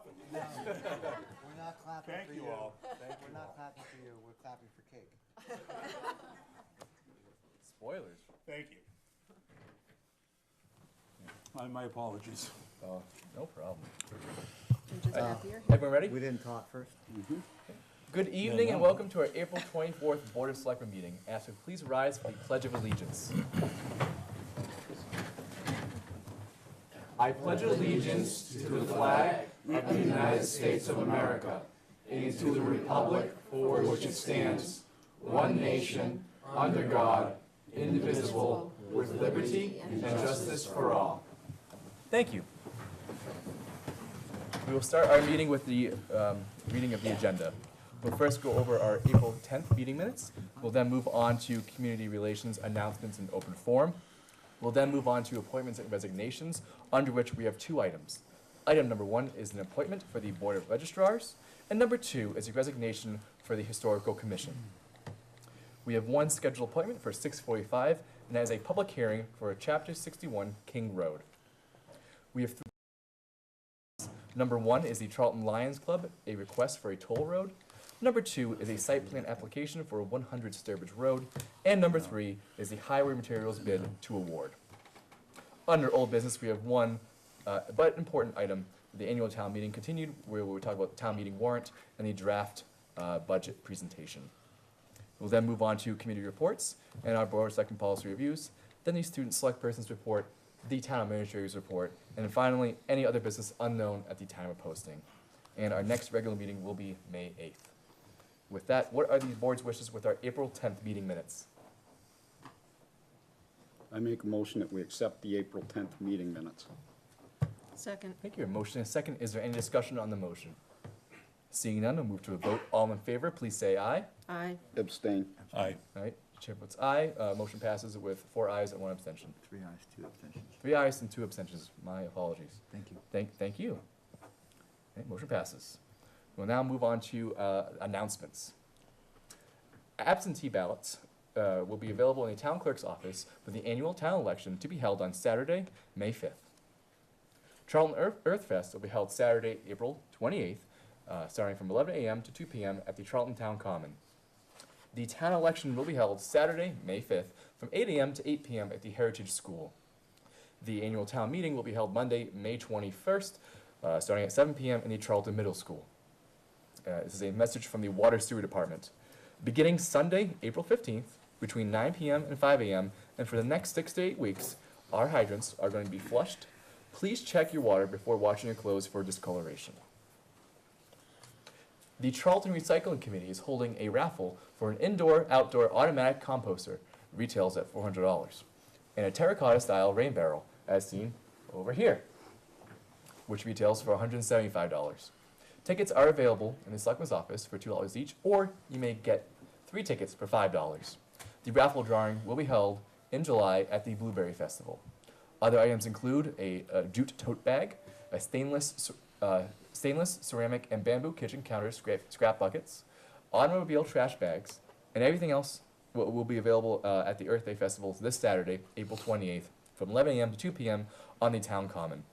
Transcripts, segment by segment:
often. We're not clapping Thank for you you. all. Thank you We're not all. clapping for you, we're clapping for cake. Spoilers. Thank you. My apologies. Oh, no problem. I'm just happier. Everyone ready? We didn't talk first? Good evening no. and welcome to our April 24th Board of Selectmen meeting. Ask you please rise for the Pledge of Allegiance. I pledge allegiance to the flag of the United States of America and to the republic for which it stands, one nation, under God, indivisible, with liberty and justice for all. Thank you. We will start our meeting with the reading of the agenda. We'll first go over our April 10th meeting minutes. We'll then move on to community relations, announcements, and open forum. We'll then move on to appointments and resignations, under which we have two items. Item number 1 is an appointment for the Board of Registrars, and number 2 is a resignation for the Historical Commission. We have one scheduled appointment for 6:45, and that is a public hearing for Chapter 61 King Road. We have number 1 is the Charlton Lions Club, a request for a toll road. Number 2 is a site plan application for 100 Sturbridge Road. And number 3 is the highway materials bid to award. Under old business, we have one but important item, the annual town meeting continued, where we talk about the town meeting warrant and the draft budget presentation. We'll then move on to committee reports and our board of selectmen policy reviews, then the student select persons report, the town administrator's report, and then finally, any other business unknown at the time of posting. And our next regular meeting will be May 8th. With that, what are the board's wishes with our April 10th meeting minutes? I make a motion that we accept the April 10th meeting minutes. Second. Thank you. A motion and a second. Is there any discussion on the motion? Seeing none, we'll move to a vote. All in favor, please say aye. Aye. Abstain. Aye. All right, chair votes aye. Motion passes with 4 ayes and 1 abstention. 3 ayes, 2 abstentions. 3 ayes and 2 abstentions. My apologies. Thank you. Thank you. Okay, motion passes. We'll now move on to announcements. Absentee ballots will be available in the town clerk's office for the annual town election to be held on Saturday, May 5th. Charlton Earth Fest will be held Saturday, April 28th, starting from 11 a.m. to 2 p.m. at the Charlton Town Common. The town election will be held Saturday, May 5th, from 8 a.m. to 8 p.m. at the Heritage School. The annual town meeting will be held Monday, May 21st, starting at 7 p.m. in the Charlton Middle School. This is a message from the Water Sewer Department. Beginning Sunday, April 15th, between 9 p.m. and 5 a.m., and for the next 6 to 8 weeks, our hydrants are going to be flushed. Please check your water before washing your clothes for discoloration. The Charlton Recycling Committee is holding a raffle for an indoor-outdoor automatic composter, retails at $400, and a terracotta-style rain barrel, as seen over here, which retails for $175. Tickets are available in the Selectman's office for $2 each, or you may get 3 tickets for $5. The raffle drawing will be held in July at the Blueberry Festival. Other items include a jute tote bag, a stainless, ceramic, and bamboo kitchen counter scrap buckets, automobile trash bags, and everything else will be available at the Earth Day Festival this Saturday, April 28th, from 11 a.m. to 2 p.m. on the Town Common.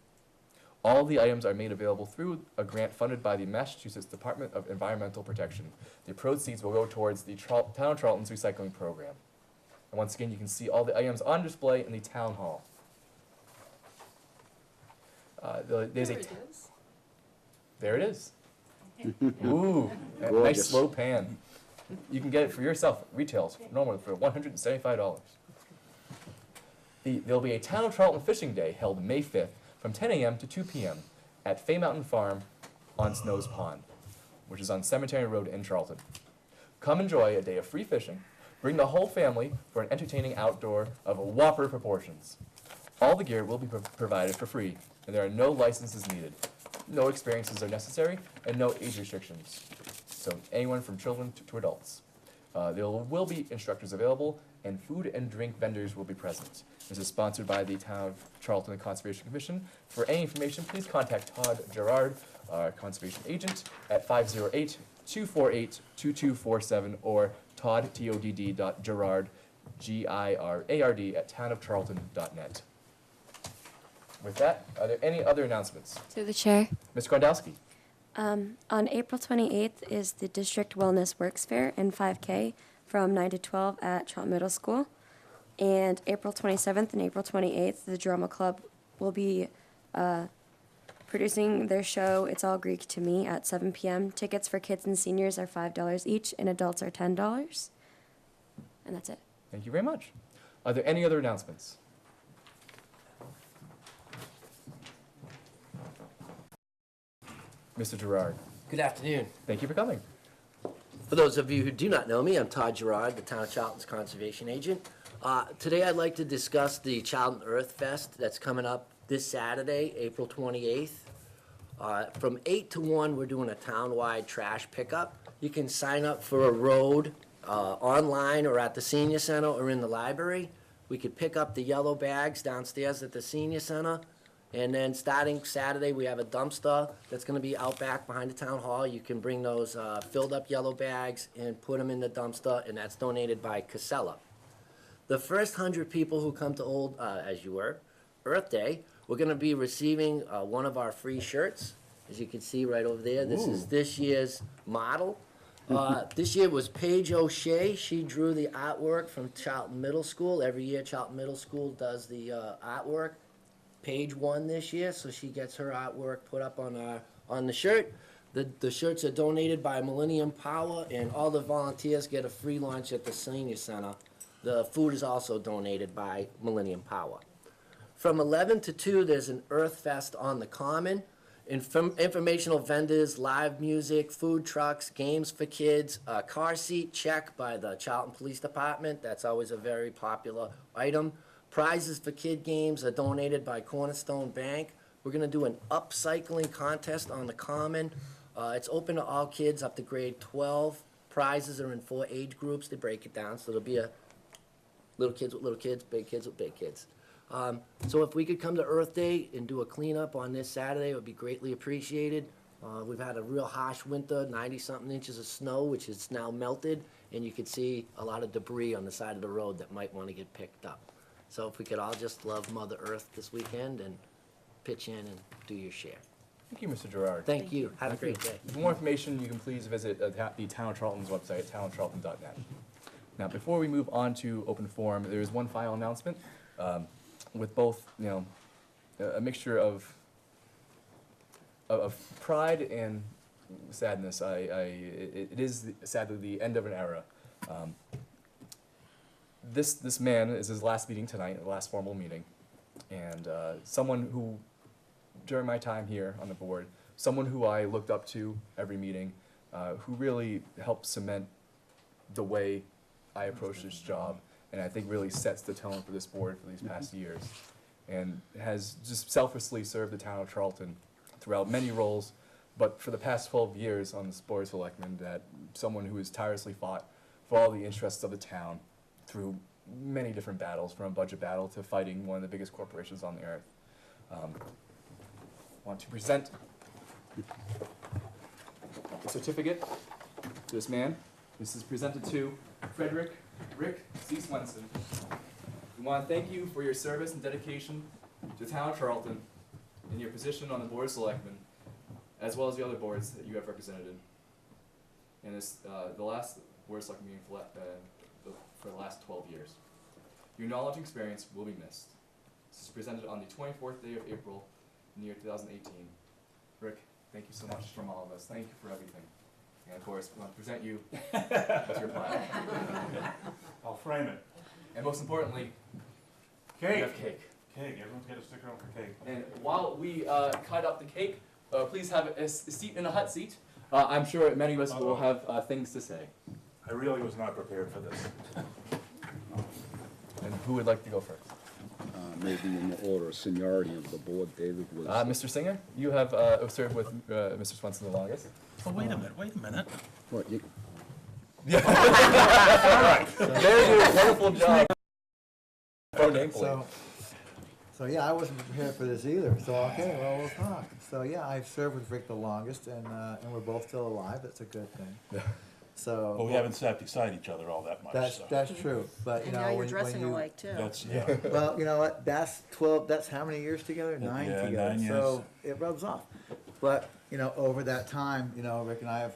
All of the items are made available through a grant funded by the Massachusetts Department of Environmental Protection. The proceeds will go towards the Town of Charlton's recycling program. And once again, you can see all the items on display in the Town Hall. There's there it is. Ooh, a nice Gorgeous. slow pan. You can get it for yourself. Retails normally for $175. There'll be a Town of Charlton Fishing Day held May 5th from 10 a.m. to 2 p.m. at Fay Mountain Farm on Snows Pond, which is on Cemetery Road in Charlton. Come enjoy a day of free fishing. Bring the whole family for an entertaining outdoor of whopper proportions. All the gear will be provided for free, and there are no licenses needed. No experiences are necessary, and no age restrictions. So anyone from children to adults. There will be instructors available, and food and drink vendors will be present. This is sponsored by the Town of Charlton Conservation Commission. For any information, please contact Todd Gerard, our conservation agent, at 508-248-2247 or todd.gerard, G-I-R-A-R-D, at townofcharlton.net. With that, are there any other announcements? To the chair. Ms. Grondowski. On April 28th is the District Wellness Works Fair and 5K from 9 to 12 at Charlton Middle School. And April 27th and April 28th, the Drama Club will be producing their show, It's All Greek to Me, at 7 p.m. Tickets for kids and seniors are $5 each, and adults are $10. And that's it. Thank you very much. Are there any other announcements? Mr. Gerard, Good afternoon. thank you for coming. For those of you who do not know me, I'm Todd Gerard, the Town of Charlton's Conservation Agent. Today I'd like to discuss the Charlton Earth Fest that's coming up this Saturday, April 28th. From 8 to 1, we're doing a town-wide trash pickup. You can sign up for a road online or at the senior center or in the library. We could pick up the yellow bags downstairs at the senior center. And then starting Saturday, we have a dumpster that's gonna be out back behind the town hall. You can bring those filled up yellow bags and put them in the dumpster, and that's donated by Casella. The first 100 people who come to Old, as you were, Earth Day, we're gonna be receiving one of our free shirts. As you can see right over there, this is this year's model. This year was Paige O'Shea. She drew the artwork from Charlton Middle School. Every year, Charlton Middle School does the artwork. Paige won this year, so she gets her artwork put up on the shirt. The shirts are donated by Millennium Power, and all the volunteers get a free lunch at the senior center. The food is also donated by Millennium Power. From 11 to 2, there's an Earth Fest on the Common. Informational vendors, live music, food trucks, games for kids, a car seat check by the Charlton Police Department. That's always a very popular item. Prizes for kid games are donated by Cornerstone Bank. We're gonna do an upcycling contest on the Common. It's open to all kids up to grade 12. Prizes are in 4 age groups. They break it down, so there'll be a little kids with little kids, big kids with big kids. So if we could come to Earth Day and do a cleanup on this Saturday, it would be greatly appreciated. We've had a real harsh winter, 90-something inches of snow, which is now melted, and you can see a lot of debris on the side of the road that might want to get picked up. So if we could all just love Mother Earth this weekend and pitch in and do your share. Thank you, Mr. Gerard. Thank you. Have a great day. For more information, you can please visit the Town of Charlton's website, townofcharlton.net. Now, before we move on to open forum, there is one final announcement. With both, a mixture of pride and sadness. It is sadly the end of an era. This man is his last meeting tonight, the last formal meeting, and someone who, during my time here on the board, someone who I looked up to every meeting, who really helped cement the way I approach this job, and I think really sets the tone for this board for these past years, and has just selflessly served the town of Charlton throughout many roles, but for the past 12 years on this board of selectmen, that someone who has tirelessly fought for all the interests of the town through many different battles, from a budget battle to fighting one of the biggest corporations on the earth. Want to present a certificate to this man. This is presented to Rick C. Swenson. We want to thank you for your service and dedication to the town of Charlton and your position on the Board of Selectmen, as well as the other boards that you have represented in. And it's the last Board of Selectmen meeting for the last 12 years. Your knowledge and experience will be missed. This is presented on the 24th day of April in the year 2018. Rick, thank you so much from all of us. Thank you for everything. And of course, we want to present you with your plaque. I'll frame it. And most importantly, we Cake. have cake. Cake, everyone's got to stick around for cake. And while we cut up the cake, please have a seat in a hot seat. I'm sure many of us will have things to say. I really was not prepared for this. And who would like to go first? Maybe in the order of seniority of the board, David was. Mr. Singer, you have served with Mr. Swenson the longest. Oh, wait a minute. What, you, Very good, wonderful job. So yeah, I wasn't prepared for this either, so okay, well, we'll talk. So yeah, I've served with Rick the longest, and we're both still alive, that's a good thing. So. Well, we haven't sat beside each other all that much, so. That's true, but you And know, now you're when dressing you. alike too. That's, yeah. Well, you know what, that's 12, that's how many years together? 9 Yeah, together, 9 years. so it rubs off. But over that time, Rick and I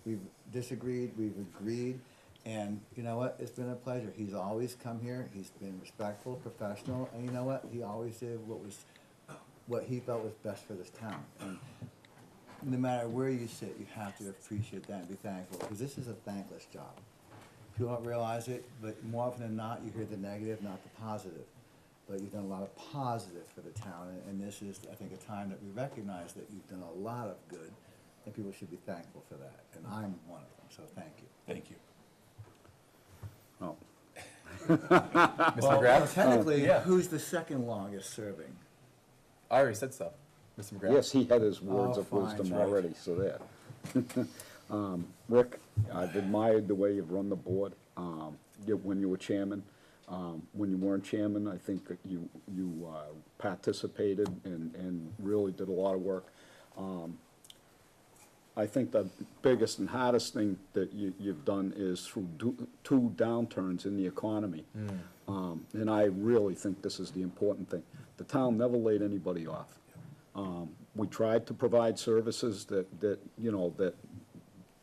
we've disagreed, we've agreed, and you know what? It's been a pleasure. He's always come here. He's been respectful, professional, and you know what? He always did what he felt was best for this town. And no matter where you sit, you have to appreciate that and be thankful, because this is a thankless job. People don't realize it, but more often than not, you hear the negative, not the positive. But you've done a lot of positive for the town, and this is, I think, a time that we recognize that you've done a lot of good, and people should be thankful for that, and I'm one of them, so thank you. Thank you. Oh, Mr. Well, McGrath? technically, Yeah. who's the second longest serving? I already said so. Mr. McGrath? yes, he had his words Oh, of fine, wisdom right. already, so there. Rick, I've admired the way you've run the board, when you were chairman. When you weren't chairman, I think that you participated and really did a lot of work. I think the biggest and hardest thing that you've done is through two downturns in the economy. And I really think this is the important thing. The town never laid anybody off. We tried to provide services that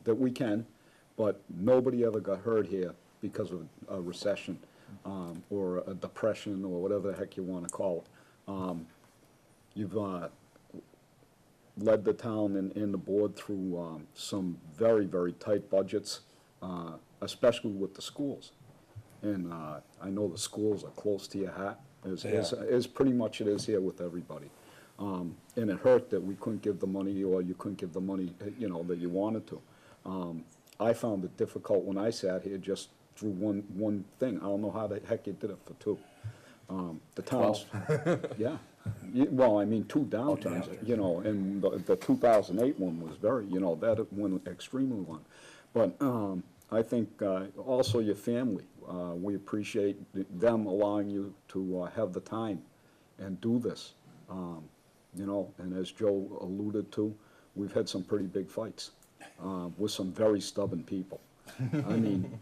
we can, but nobody ever got hurt here because of a recession, or a depression, or whatever the heck you wanna call it. You've, led the town and the board through, some very, very tight budgets, especially with the schools. And, I know the schools are close to your heart, as pretty much it is here with everybody. And it hurt that we couldn't give the money, or you couldn't give the money, that you wanted to. I found it difficult when I sat here just through one thing. I don't know how the heck you did it for two. The towns, yeah. Well, I mean, two downturns, and the 2008 one was very, that went extremely long. But I think also your family, we appreciate them allowing you to have the time and do this. And as Joe alluded to, we've had some pretty big fights with some very stubborn people. I mean,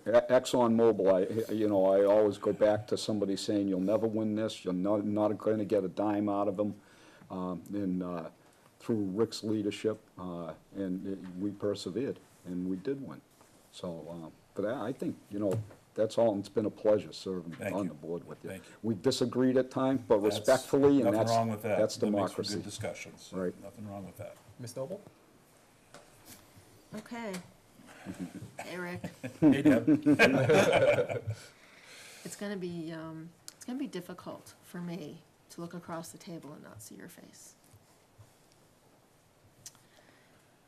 ExxonMobil, I always go back to somebody saying, you'll never win this, you're not going to get a dime out of them. And through Rick's leadership, we persevered, and we did win. So, but I think, that's all, and it's been a pleasure serving Thank on you. the board with you. Thank you. We disagreed at times, but That's- respectfully, and Nothing wrong with that. that's That makes for democracy. good discussions. Right. Nothing wrong with that. Ms. Noble? Okay. Hey, Rick. Hey, Deb. It's gonna be difficult for me to look across the table and not see your face.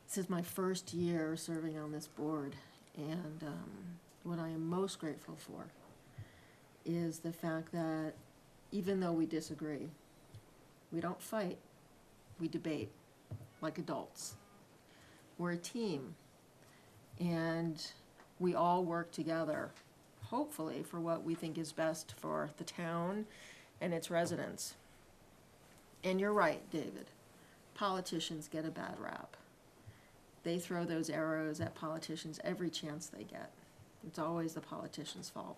This is my first year serving on this board, and what I am most grateful for is the fact that even though we disagree, we don't fight, we debate like adults. We're a team, and we all work together, hopefully, for what we think is best for the town and its residents. And you're right, David. Politicians get a bad rap. They throw those arrows at politicians every chance they get. It's always the politician's fault.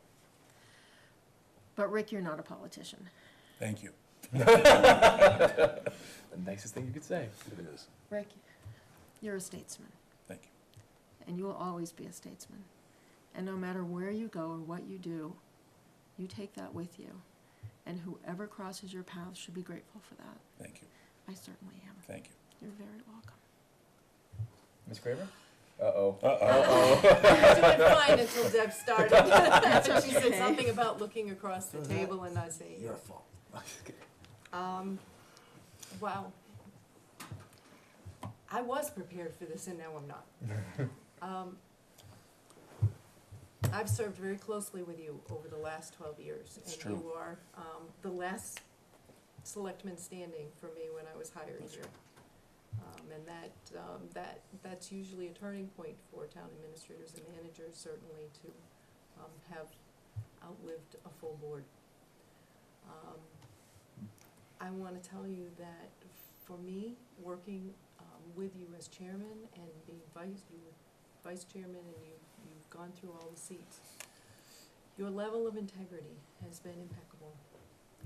But Rick, you're not a politician. Thank you. The nicest thing you could say. It is. Rick, you're a statesman, Thank you. and you will always be a statesman. And no matter where you go or what you do, you take that with you. And whoever crosses your path should be grateful for that. Thank you. I certainly am. Thank you. You're very welcome. Ms. Craver? Uh-oh. I didn't find until Deb started. That's She said okay. something about looking across the table and not saying Your it. fault. Wow. I was prepared for this and now I'm not. I've served very closely with you over the last 12 years. It's and true. you are the last selectman standing for me when I was hired here. And that's usually a turning point for town administrators and managers, certainly, to have outlived a full board. I want to tell you that for me, working with you as chairman and being vice chairman, and you've gone through all the seats, your level of integrity has been impeccable.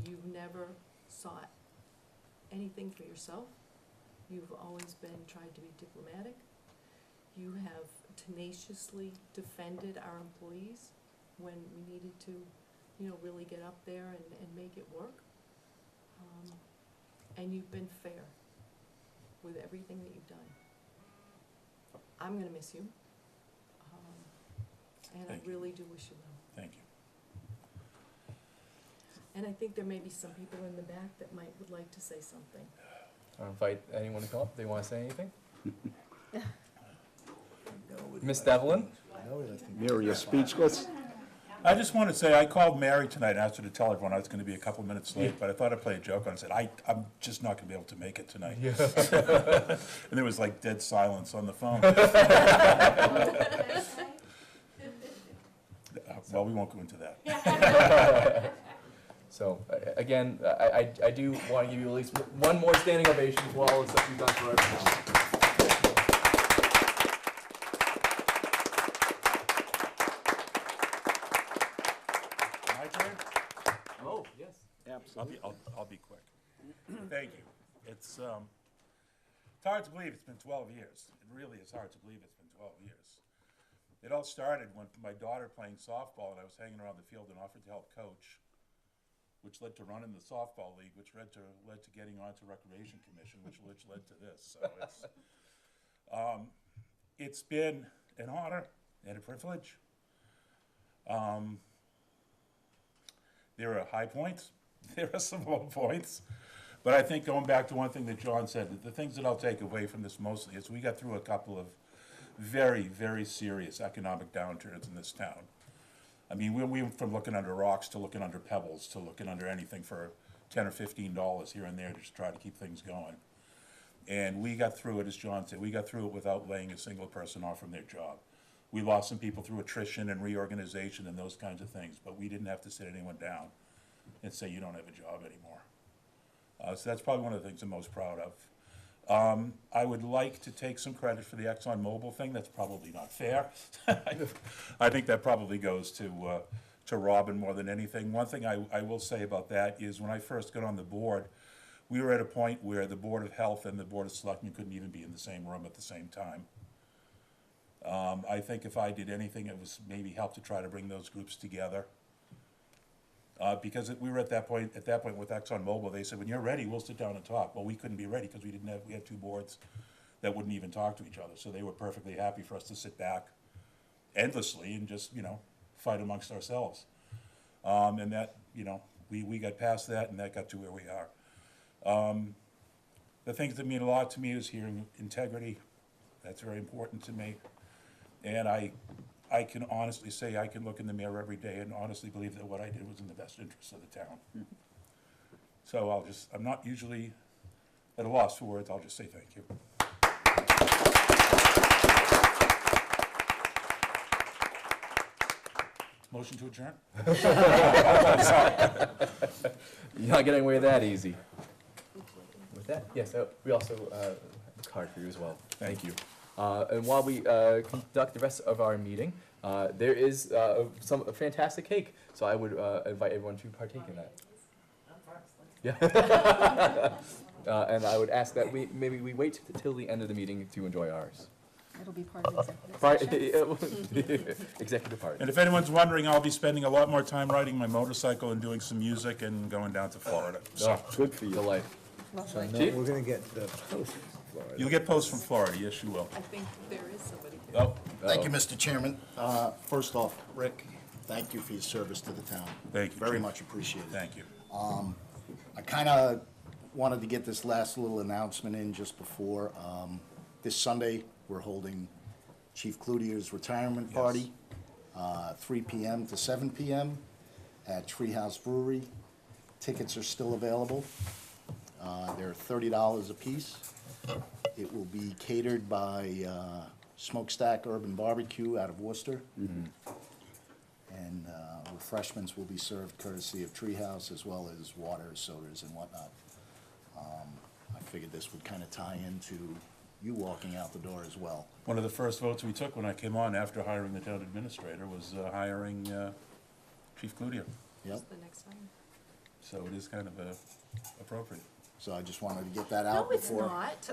You've never sought anything for yourself. You've always tried to be diplomatic. You have tenaciously defended our employees when we needed to, really get up there and make it work. And you've been fair with everything that you've done. I'm gonna miss you. And I Thank you. really do wish you well. Thank you. And I think there may be some people in the back that would like to say something. I'll invite anyone to come up if they want to say anything. Miss Devlin? Mary, you're speechless? I just want to say, I called Mary tonight and asked her to tell everyone I was going to be a couple minutes late, but I thought I'd play a joke on it. I said, I'm just not going to be able to make it tonight. And there was like dead silence on the phone. Well, we won't go into that. So, again, I do want to give you at least one more standing ovation for all the stuff you've done for our town. My turn? Oh, yes. I'll be quick. Thank you. It's hard to believe it's been 12 years. It really is hard to believe it's been 12 years. It all started when my daughter playing softball, and I was hanging around the field and offered to help coach, which led to running the softball league, which led to getting onto Recreation Commission, which led to this. So it's been an honor and a privilege. There are high points, there are some low points, but I think going back to one thing that John said, the things that I'll take away from this mostly is we got through a couple of very, very serious economic downturns in this town. I mean, we went from looking under rocks to looking under pebbles to looking under anything for $10 or $15 here and there to just try to keep things going. And we got through it, as John said, we got through it without laying a single person off from their job. We lost some people through attrition and reorganization and those kinds of things, but we didn't have to sit anyone down and say, you don't have a job anymore. So that's probably one of the things I'm most proud of. I would like to take some credit for the ExxonMobil thing. That's probably not fair. I think that probably goes to Robin more than anything. One thing I will say about that is when I first got on the board, we were at a point where the Board of Health and the Board of Selectmen couldn't even be in the same room at the same time. I think if I did anything, it was maybe help to try to bring those groups together. Because we were at that point with ExxonMobil, they said, when you're ready, we'll sit down and talk. Well, we couldn't be ready because we had two boards that wouldn't even talk to each other. So they were perfectly happy for us to sit back endlessly and just, fight amongst ourselves. And that, we got past that and that got to where we are. The things that mean a lot to me is hearing integrity. That's very important to me. And I can honestly say I can look in the mirror every day and honestly believe that what I did was in the best interest of the town. So I'm not usually at a loss for words, I'll just say thank you. Motion to adjourn? You're not getting away that easy. With that, yes, we also have a card for you as well. Thank you. And while we conduct the rest of our meeting, there is a fantastic cake, so I would invite everyone to partake in that. Yeah. And I would ask that maybe we wait till the end of the meeting to enjoy ours. It'll be part of executive session. Executive part. And if anyone's wondering, I'll be spending a lot more time riding my motorcycle and doing some music and going down to Florida. So Good for you. Delight. Lovely. Chief? We're gonna get the post from Florida. you'll get posts from Florida, yes, you will. I think there is somebody here. Oh, Thank you, Mr. Chairman. First off, Rick, thank you for your service to the town. Thank you, Very Chief. much appreciated. thank you. I kind of wanted to get this last little announcement in just before. This Sunday, we're holding Chief Cloutier's retirement Yes. party, 3 p.m. to 7 p.m. at Treehouse Brewery. Tickets are still available. They're $30 a piece. It will be catered by Smokestack Urban Barbecue out of Worcester. And refreshments will be served courtesy of Treehouse, as well as water, sodas, and whatnot. I figured this would kind of tie into you walking out the door as well. One of the first votes we took when I came on after hiring the town administrator was hiring Chief Cloutier. Yep. The next time. So it is kind of appropriate. So I just wanted to get that No, out it's before. not.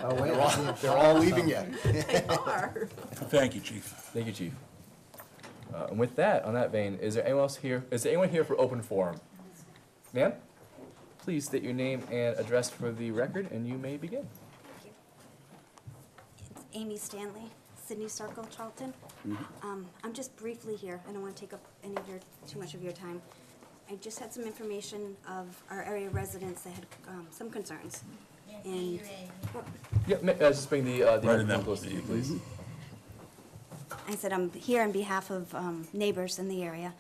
Oh, wait, They're all leaving yet. They are. Thank you, chief. Thank you, Chief. And with that, on that vein, is there anyone else here? Is there anyone here for open forum? Ma'am, please state your name and address for the record, and you may begin. It's Amy Stanley, Sydney Circle, Charlton. I'm just briefly here. I don't want to take up too much of your time. I just had some information of our area residents that had some concerns. And Yeah, just bring the Right in microphone that- close to you, please. I said I'm here on behalf of neighbors in the area.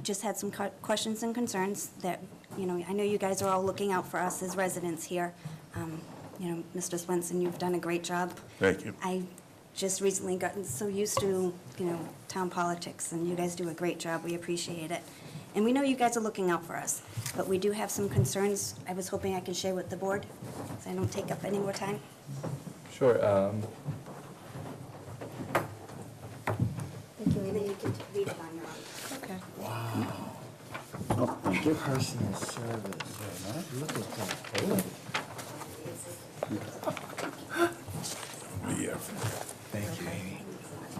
Just had some questions and concerns that, I know you guys are all looking out for us as residents here. Mr. Swenson, you've done a great job. Thank you. I just recently gotten so used to, town politics, and you guys do a great job. We appreciate it. And we know you guys are looking out for us, but we do have some concerns I was hoping I could share with the board, so I don't take up any more time. Sure. Thank you. And then you can read it on your own. Okay. Oh, thank you. Personal service. Look at that. Yeah. Thank you, Amy.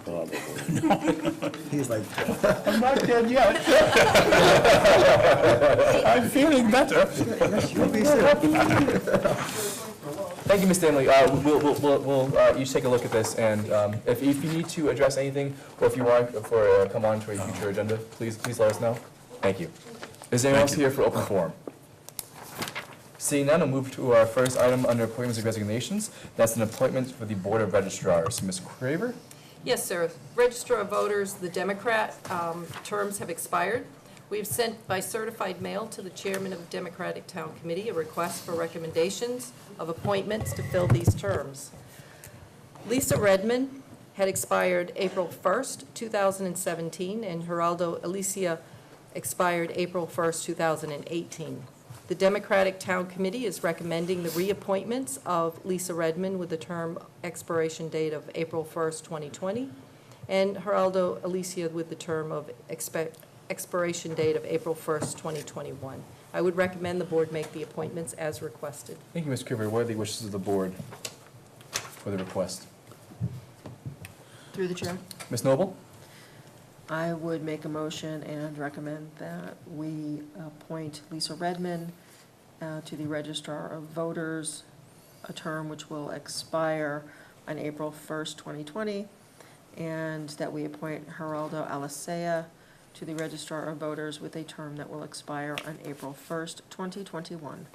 Probably. He's like, I'm not dead yet. I'm feeling better. yes, you'll be soon. Thank you, Ms. Stanley. We'll each take a look at this, and if you need to address anything, or if you want for come on to a future agenda, please let us know. Thank you. Is there anyone else here for open forum? Seeing none, we'll move to our first item under appointments and resignations. That's an appointment for the Board of Registrars. Ms. Craver? Yes, sir. Registrar of Voters, the Democrat, terms have expired. We've sent by certified mail to the chairman of the Democratic Town Committee a request for recommendations of appointments to fill these terms. Lisa Redmond had expired April 1st, 2017, and Geraldo Alicia expired April 1st, 2018. The Democratic Town Committee is recommending the reappointments of Lisa Redmond with the term expiration date of April 1st, 2020, and Geraldo Alicia with the term of expiration date of April 1st, 2021. I would recommend the board make the appointments as requested. Thank you, Ms. Craver. What are the wishes of the board for the request? Through the chair. Ms. Noble? I would make a motion and recommend that we appoint Lisa Redmond to the Registrar of Voters, a term which will expire on April 1st, 2020, and that we appoint Geraldo Alicea to the Registrar of Voters with a term that will expire on April 1st, 2021.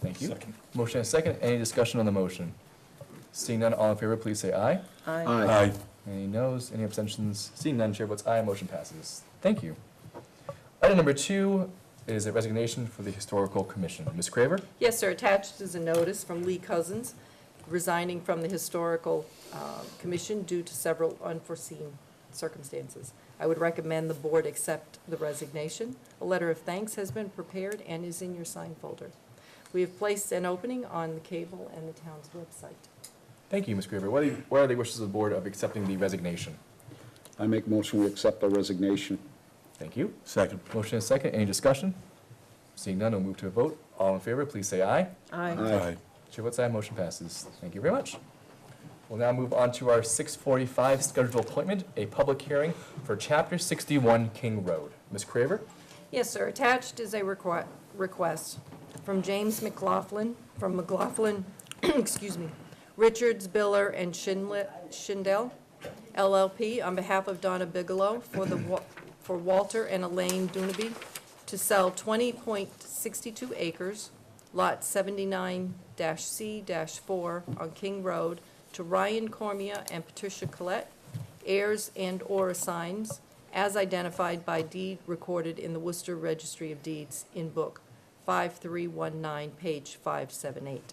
Thank you. Second. Motion and second. Any discussion on the motion? Seeing none, all in favor, please say aye. Aye. Aye. Any noes? Any abstentions? Seeing none, chair votes aye. Motion passes. Thank you. Item number 2 is a resignation for the Historical Commission. Ms. Craver? Yes, sir. Attached is a notice from Lee Cousins resigning from the Historical Commission due to several unforeseen circumstances. I would recommend the board accept the resignation. A letter of thanks has been prepared and is in your sign folder. We have placed an opening on the cable and the town's website. Thank you, Ms. Craver. What are the wishes of the board of accepting the resignation? I make motion we accept the resignation. Thank you. Second. Motion and second. Any discussion? Seeing none, we'll move to a vote. All in favor, please say aye. Aye. Aye. Chair votes aye. Motion passes. Thank you very much. We'll now move on to our 6:45 scheduled appointment, a public hearing for Chapter 61 King Road. Ms. Craver? Yes, sir. Attached is a request from James McLaughlin, from McLaughlin, excuse me, Richards, Biller, and Schindel, LLP, on behalf of Donna Bigelow for Walter and Elaine Dunaby to sell 20.62 acres, lot 79-C-4 on King Road to Ryan Cormia and Patricia Collette, heirs and/or assigns, as identified by deed recorded in the Worcester Registry of Deeds in Book 5319, page 578.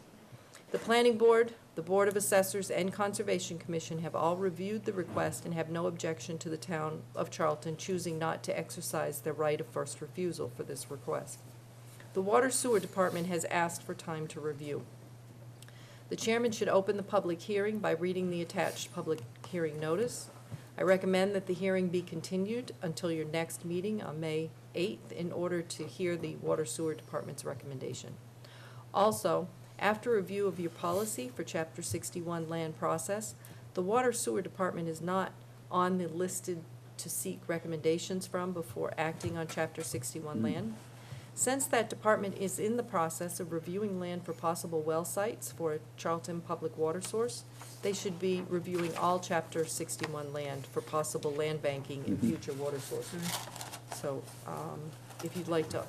The Planning Board, the Board of Assessors, and Conservation Commission have all reviewed the request and have no objection to the town of Charlton choosing not to exercise their right of first refusal for this request. The Water Sewer Department has asked for time to review. The chairman should open the public hearing by reading the attached public hearing notice. I recommend that the hearing be continued until your next meeting on May 8th in order to hear the Water Sewer Department's recommendation. Also, after review of your policy for Chapter 61 land process, the Water Sewer Department is not on the listed to seek recommendations from before acting on Chapter 61 land. Since that department is in the process of reviewing land for possible well sites for a Charlton public water source, they should be reviewing all Chapter 61 land for possible land banking in future water sources. So, if you'd like to,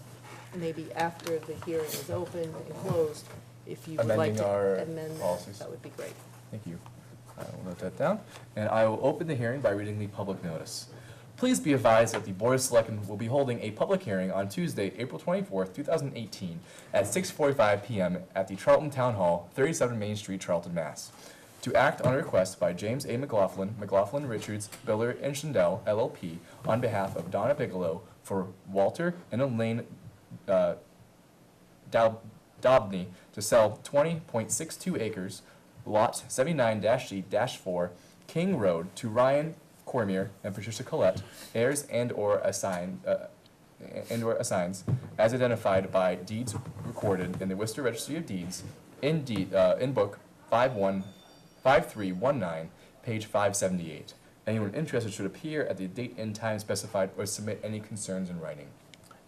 maybe after the hearing is open and closed, if you would like Amending to our amend policies. that would be great. Thank you. I will note that down. And I will open the hearing by reading the public notice. Please be advised that the Board of Selectmen will be holding a public hearing on Tuesday, April 24th, 2018, at 6:45 p.m. at the Charlton Town Hall, 37 Main Street, Charlton, Mass. To act on a request by James A. McLaughlin Richards, Biller and Schindel, LLP, on behalf of Donna Bigelow for Walter and Elaine Dobney to sell 20.62 acres, lot 79-G-4, King Road, to Ryan Cormier and Patricia Collette, heirs and/or assigns, as identified by deeds recorded in the Worcester Registry of Deeds, in Book 5319, page 578. Anyone interested should appear at the date and time specified or submit any concerns in writing.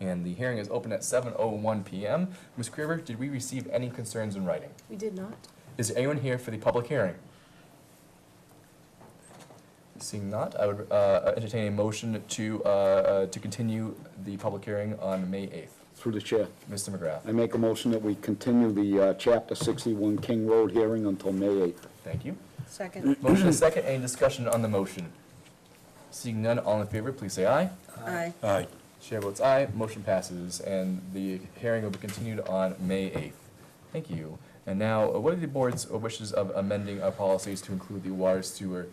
And the hearing is open at 7:01 p.m. Ms. Craver, did we receive any concerns in writing? We did not. Is there anyone here for the public hearing? Seeing not, I would entertain a motion to continue the public hearing on May 8th. Through the chair. Mr. McGrath. I make a motion that we continue the Chapter 61 King Road hearing until May 8th. Thank you. Second. Motion is second. Any discussion on the motion? Seeing none, all in favor, please say aye. Aye. Aye. Chair votes aye. Motion passes, and the hearing will be continued on May 8th. Thank you. And now, what are the board's wishes of amending our policies to include the water sewer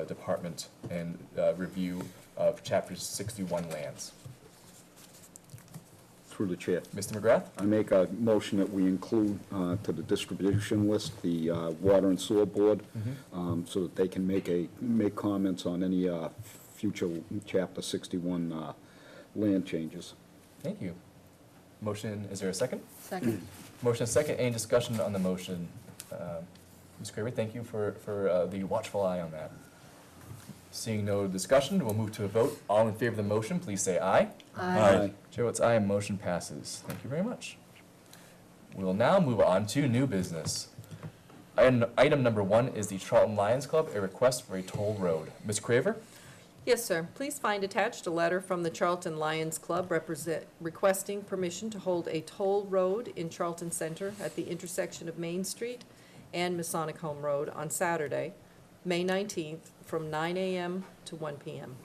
department and review of Chapter 61 lands? Through the chair. Mr. McGrath? I make a motion that we include to the distribution list the Water and Sewer Board, so that they can make comments on any future Chapter 61 land changes. Thank you. Motion, is there a second? Second. Motion is second. Any discussion on the motion? Ms. Craver, thank you for the watchful eye on that. Seeing no discussion, we'll move to a vote. All in favor of the motion, please say aye. Aye. Chair votes aye, motion passes. Thank you very much. We will now move on to new business. Item number 1 is the Charlton Lions Club, a request for a toll road. Ms. Craver? Yes, sir. Please find attached a letter from the Charlton Lions Club requesting permission to hold a toll road in Charlton Center at the intersection of Main Street and Masonic Home Road on Saturday, May 19th, from 9 a.m. to 1 p.m.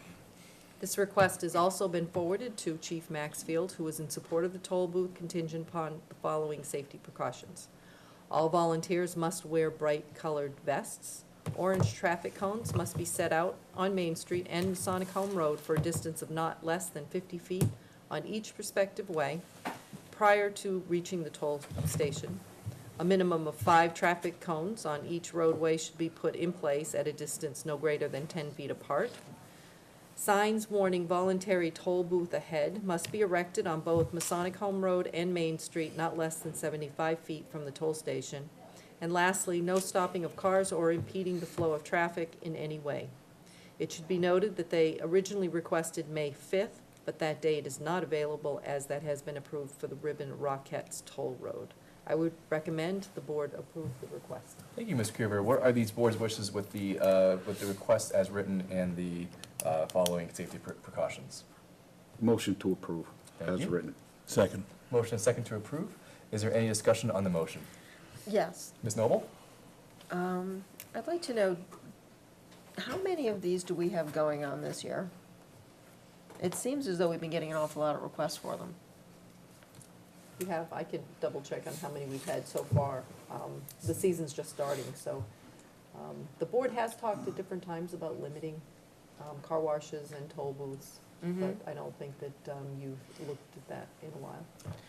This request has also been forwarded to Chief Maxfield, who is in support of the toll booth contingent upon the following safety precautions. All volunteers must wear bright-colored vests. Orange traffic cones must be set out on Main Street and Masonic Home Road for a distance of not less than 50 feet on each respective way prior to reaching the toll station. A minimum of 5 traffic cones on each roadway should be put in place at a distance no greater than 10 feet apart. Signs warning voluntary toll booth ahead must be erected on both Masonic Home Road and Main Street not less than 75 feet from the toll station. And lastly, no stopping of cars or impeding the flow of traffic in any way. It should be noted that they originally requested May 5th, but that date is not available as that has been approved for the Ribbon Rockettes Toll Road. I would recommend the board approve the request. Thank you, Ms. Craver. What are these board's wishes with the request as written and the following safety precautions? Motion to approve Thank as you. written. Second. Motion is second to approve. Is there any discussion on the motion? Yes. Ms. Noble? I'd like to know, how many of these do we have going on this year? It seems as though we've been getting an awful lot of requests for them. We have, I could double check on how many we've had so far. The season's just starting, so the board has talked at different times about limiting car washes and toll booths, but I don't think that you've looked at that in a while.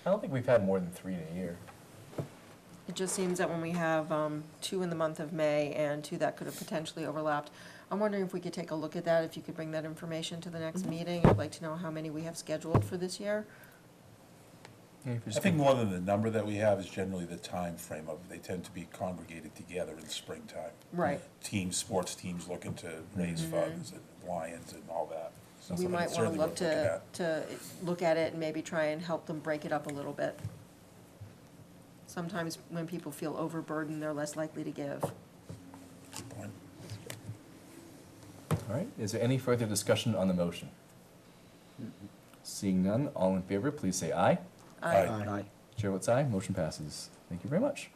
I don't think we've had more than 3 in a year. It just seems that when we have 2 in the month of May and 2 that could have potentially overlapped, I'm wondering if we could take a look at that, if you could bring that information to the next meeting. I'd like to know how many we have scheduled for this year. Yeah, if you're I think more than the number that we have is generally the time frame of, they tend to be congregated together in springtime. Right. Teams, sports teams looking to raise funds and Lions and all that. So We something might wanna certainly look worth looking at. to look at it and maybe try and help them break it up a little bit. Sometimes when people feel overburdened, they're less likely to give. Good point. All right, is there any further discussion on the motion? Seeing none, all in favor, please say aye. Aye. Aye. Chair votes aye, motion passes. Thank you very much.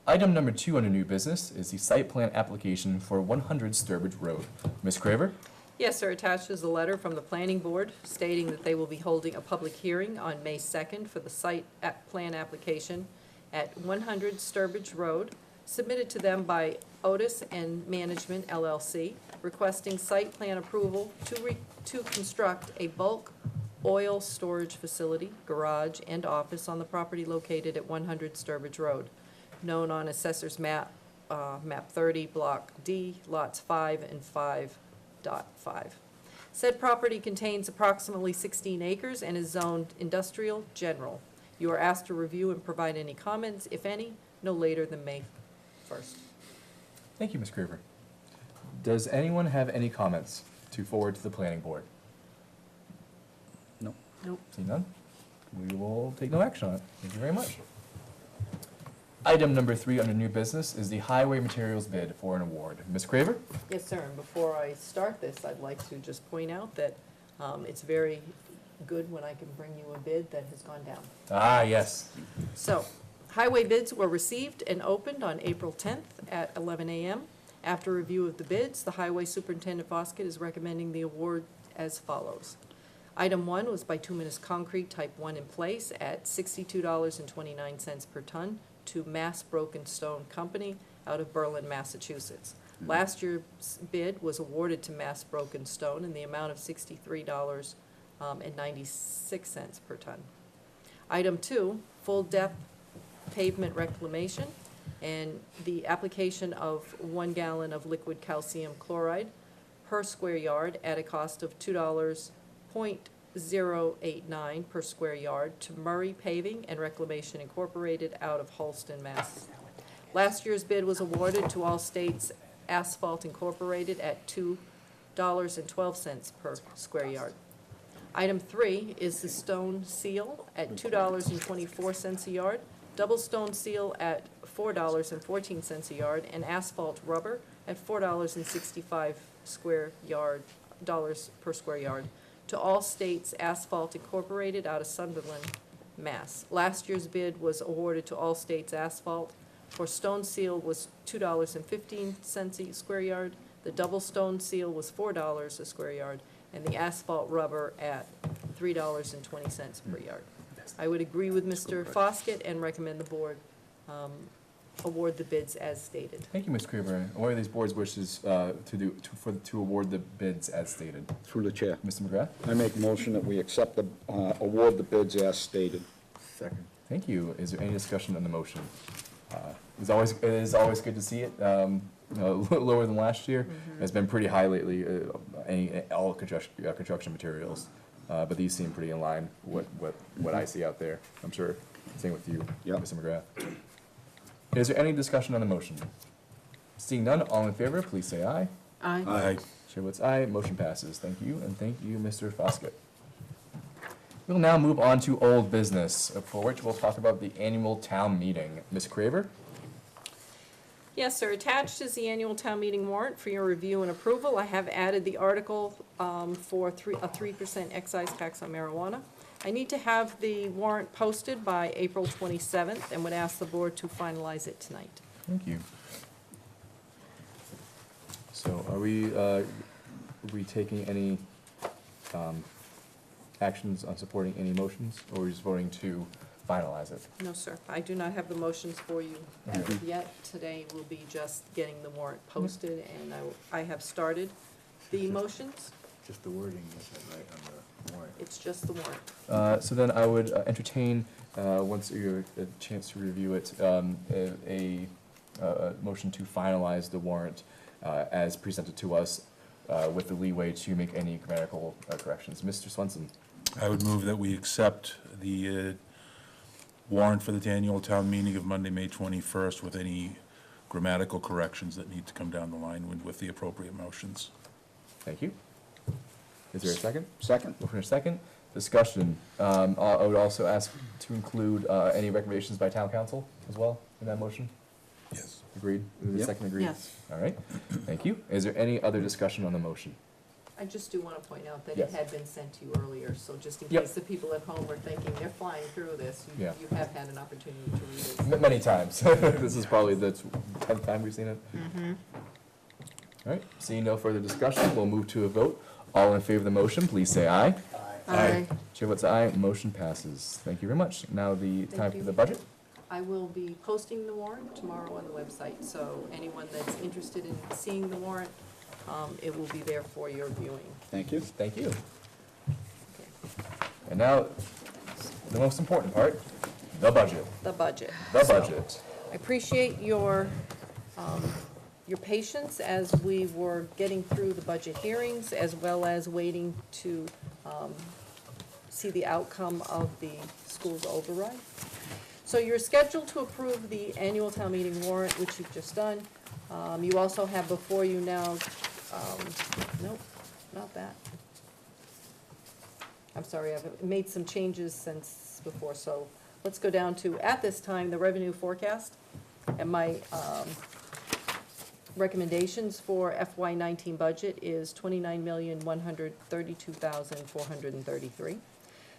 Item number 2 under new business is the site plan application for 100 Sturbridge Road. Ms. Craver? Yes, sir. Attached is a letter from the planning board stating that they will be holding a public hearing on May 2nd for the site plan application at 100 Sturbridge Road, submitted to them by Otis and Management LLC, requesting site plan approval to construct a bulk oil storage facility, garage, and office on the property located at 100 Sturbridge Road, known on Assessor's Map, Map 30, Block D, Lots 5 and 5.5. Said property contains approximately 16 acres and is zoned industrial general. You are asked to review and provide any comments, if any, no later than May 1st. Thank you, Ms. Craver. Does anyone have any comments to forward to the planning board? No. Nope. Seeing none, we will take no action on it. Thank you very much. Item number 3 under new business is the highway materials bid for an award. Ms. Craver? Yes, sir, and before I start this, I'd like to just point out that it's very good when I can bring you a bid that has gone down. Ah, yes. So, highway bids were received and opened on April 10th at 11 a.m. After review of the bids, the Highway Superintendent Foskett is recommending the award as follows. Item 1 was bituminous concrete type 1 in place at $62.29 per ton to Mass Broken Stone Company out of Berlin, Massachusetts. Last year's bid was awarded to Mass Broken Stone in the amount of $63.96 per ton. Item 2, full depth pavement reclamation and the application of 1 gallon of liquid calcium chloride per square yard at a cost of $2.089 per square yard to Murray Paving and Reclamation Incorporated out of Holston, Mass. Last year's bid was awarded to All States Asphalt Incorporated at $2.12 per square yard. Item 3 is the stone seal at $2.24 a yard, double stone seal at $4.14 a yard, and asphalt rubber at $4.65 per square yard to All States Asphalt Incorporated out of Sunderland, Mass. Last year's bid was awarded to All States Asphalt for stone seal was $2.15 a square yard, the double stone seal was $4 a square yard, and the asphalt rubber at $3.20 per yard. I would agree with Mr. Foskett and recommend the board award the bids as stated. Thank you, Ms. Craver. What are these board's wishes to award the bids as stated? Through the chair. Mr. McGrath? I make a motion that we accept the, award the bids as stated. Second. Thank you. Is there any discussion on the motion? It is always good to see it, lower than last year. It's been pretty high lately, all construction materials. But these seem pretty in line with what I see out there. I'm sure, same with you, Yep. Mr. McGrath. Is there any discussion on the motion? Seeing none, all in favor, please say aye. Aye. Aye. Chair votes aye, motion passes. Thank you, and thank you, Mr. Foskett. We'll now move on to old business, for which we'll talk about the annual town meeting. Ms. Craver? Yes, sir. Attached is the annual town meeting warrant for your review and approval. I have added the article for a 3% excise tax on marijuana. I need to have the warrant posted by April 27th and would ask the board to finalize it tonight. Thank you. So are we taking any actions on supporting any motions, or are we just voting to finalize it? No, sir. I do not have the motions for you as of yet. Today will be just getting the warrant posted, and I have started the motions. Just the wording, is that right, on the warrant? It's just the warrant. So then I would entertain, once you have a chance to review it, a a motion to finalize the warrant as presented to us with the leeway to make any grammatical corrections. Mr. Swenson? I would move that we accept the warrant for the annual town meeting of Monday, May 21st, with any grammatical corrections that need to come down the line with the appropriate motions. Thank you. Is there a second? Second. Motion and a second. Discussion. I would also ask to include any recommendations by town council as well in that motion. Yes. Agreed? Is the Yep. second agreed? Yes. All right. Thank you. Is there any other discussion on the motion? I just do want to point out that Yes. it had been sent to you earlier, so just in Yep. case the people at home were thinking they're flying through this, Yeah. you have had an opportunity to read it. Many times. This is probably the 10th time we've seen it. All right. Seeing no further discussion, we'll move to a vote. All in favor of the motion, please say aye. Aye. Chair votes aye. Motion passes. Thank you very much. Now the Thank time for you. the budget. I will be posting the warrant tomorrow on the website, so anyone that's interested in seeing the warrant, it will be there for your viewing. Thank you. Thank you. Okay. And now, the most important part, the budget. The budget. The So, budget. I appreciate your patience as we were getting through the budget hearings, as well as waiting to see the outcome of the school's override. So you're scheduled to approve the annual town meeting warrant, which you've just done. You also have before you now, nope, not that. I'm sorry, I've made some changes since before, so let's go down to, at this time, the revenue forecast. And my recommendations for FY19 budget is $29,132,433.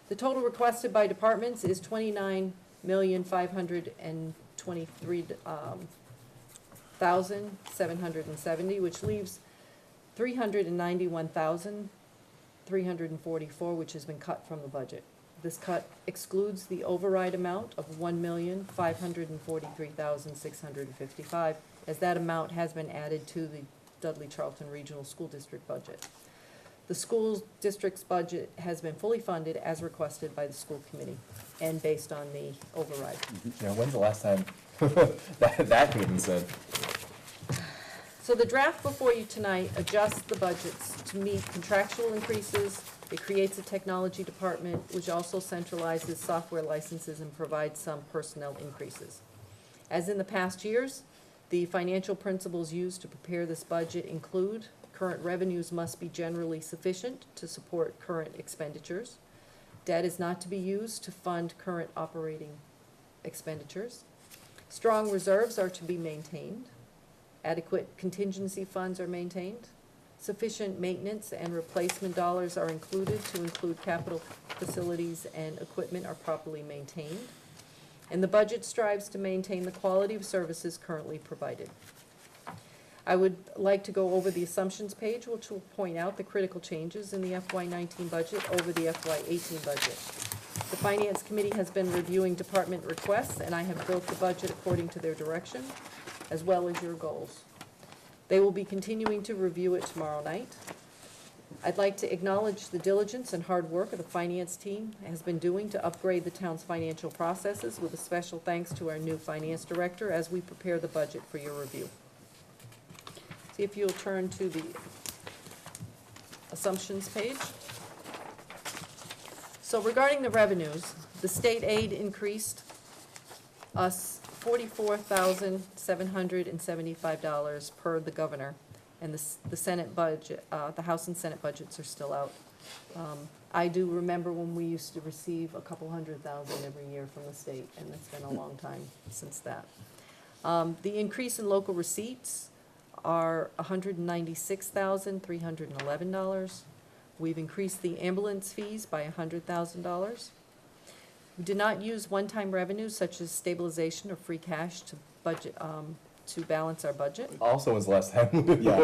The total requested by departments is $29,523,770, which leaves $391,344, which has been cut from the budget. This cut excludes the override amount of $1,543,655, as that amount has been added to the Dudley Charlton Regional School District budget. The school district's budget has been fully funded as requested by the school committee and based on the override. Now, when's the last time that could have been said? So the draft before you tonight adjusts the budgets to meet contractual increases. It creates a technology department, which also centralizes software licenses and provides some personnel increases. As in the past years, the financial principles used to prepare this budget include: current revenues must be generally sufficient to support current expenditures. Debt is not to be used to fund current operating expenditures. Strong reserves are to be maintained. Adequate contingency funds are maintained. Sufficient maintenance and replacement dollars are included to include capital facilities and equipment are properly maintained. And the budget strives to maintain the quality of services currently provided. I would like to go over the assumptions page, which will point out the critical changes in the FY19 budget over the FY18 budget. The Finance Committee has been reviewing department requests, and I have built the budget according to their direction, as well as your goals. They will be continuing to review it tomorrow night. I'd like to acknowledge the diligence and hard work of the finance team has been doing to upgrade the town's financial processes, with a special thanks to our new finance director as we prepare the budget for your review. See if you'll turn to the assumptions page. So regarding the revenues, the state aid increased us $44,775 per the governor, and the Senate budget, the House and Senate budgets are still out. I do remember when we used to receive a couple $100,000 every year from the state, and it's been a long time since that. The increase in local receipts are $196,311. We've increased the ambulance fees by $100,000. We did not use one-time revenues such as stabilization or free cash to budget, to balance our budget. Also, when's the last time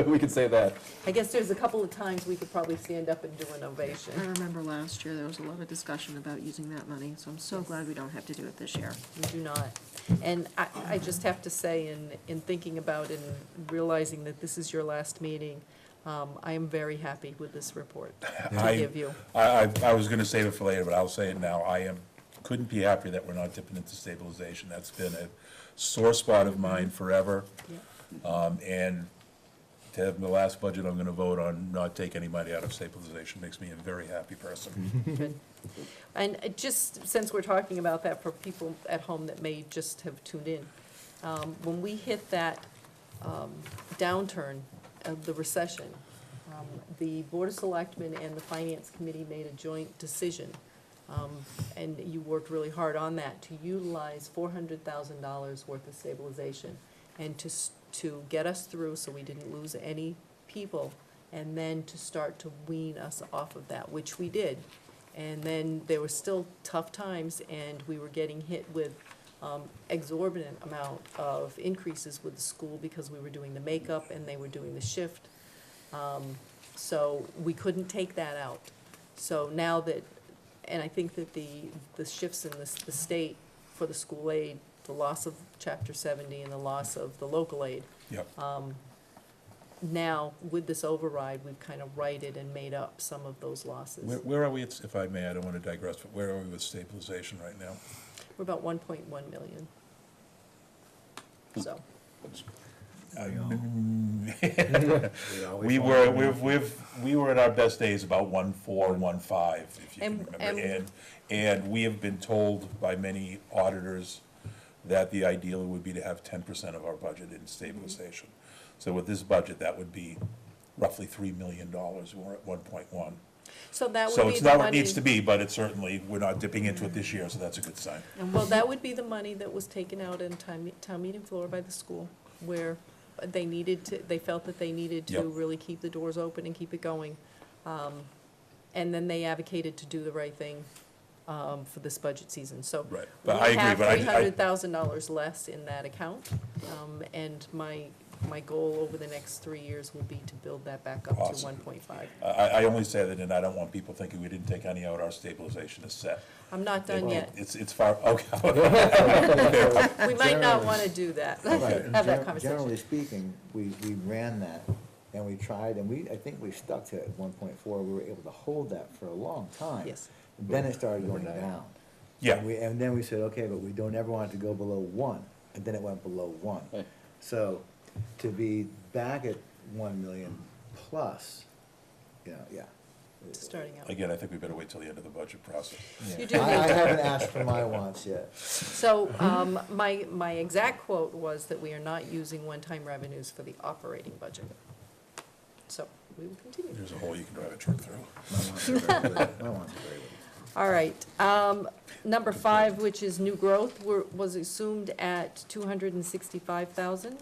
we could say that? I guess there's a couple of times we could probably stand up and do an ovation. I remember last year, there was a lot of discussion about using that money, so I'm so glad we don't have to do it this year. We do not. And I just have to say, in thinking about and realizing that this is your last meeting, I am very happy with this report to give you. I was gonna save it for later, but I'll say it now. Couldn't be happier that we're not dipping into stabilization. That's been sore spot of mine forever. Yeah. And to have the last budget I'm gonna vote on, not take any money out of stabilization, makes me a very happy person. Good. And just since we're talking about that for people at home that may just have tuned in, when we hit that downturn of the recession, the Board of Selectmen and the Finance Committee made a joint decision, and you worked really hard on that, to utilize $400,000 worth of stabilization and to get us through so we didn't lose any people, and then to start to wean us off of that, which we did. And then there were still tough times, and we were getting hit with exorbitant amount of increases with the school because we were doing the makeup and they were doing the shift. So we couldn't take that out. So now that, and I think that the shifts in the state for the school aid, the loss of Chapter 70 and the loss of the local aid, Yep. now with this override, we've kind of righted and made up some of those losses. Where are we, if I may, I don't wanna digress, but where are we with stabilization right now? We're about 1.1 million. So, We were at our best days about 1.4, 1.5, if you can remember. And we have been told by many auditors that the ideal would be to have 10% of our budget in stabilization. So with this budget, that would be roughly $3 million, we're at 1.1. so that would So be it's the not what it needs money, to be, but it's certainly, we're not dipping into it this year, so that's a good sign. well, that would be the money that was taken out in town meeting floor by the school, where they needed to, they felt that they needed to Yep. really keep the doors open and keep it going. And then they advocated to do the right thing, for this budget season, so. Right, but I agree, but We have $300,000 less in that account, and my goal over the next 3 years will be to build that back up to Awesome. 1.5. I only say that, and I don't want people thinking we didn't take any out, our stabilization is set. I'm not done yet. It's far, okay. We might not want to do that, Right, have that Generally conversation. speaking, we ran that, and we tried, and I think we stuck to it at 1.4, we were able to hold that for a long time. Yes. Then it started going down. Yeah. And then we said, okay, but we don't ever want it to go below 1, and then it went below 1. Right. So, to be back at 1 million plus, yeah. Starting out. Again, I think we better wait till the end of the budget process. You do I need to. haven't asked for my wants yet. So, my exact quote was that we are not using one-time revenues for the operating budget. So, we will continue. There's a hole you can drive a truck through. My wants are very good. My wants are very good. All right, number 5, which is new growth, was assumed at 265,000.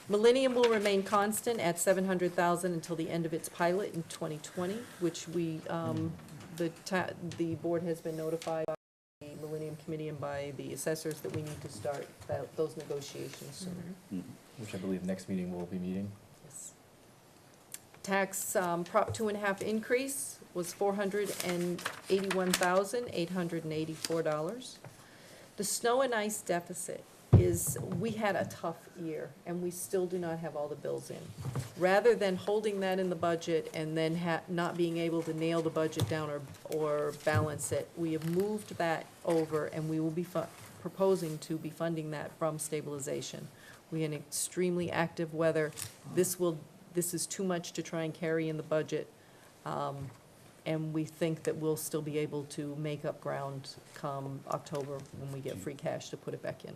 Millennium will remain constant at 700,000 until the end of its pilot in 2020, which we, the board has been notified by the Millennium Committee and by the assessors that we need to start those negotiations sooner. Which I believe next meeting we'll be meeting. Yes. Tax, Prop 2.5 increase was $481,884. The snow and ice deficit is, we had a tough year, and we still do not have all the bills in. Rather than holding that in the budget and then not being able to nail the budget down or balance it, we have moved that over, and we will be proposing to be funding that from stabilization. We had extremely active weather. This is too much to try and carry in the budget, and we think that we'll still be able to make up ground come October when we get free cash to put it back in.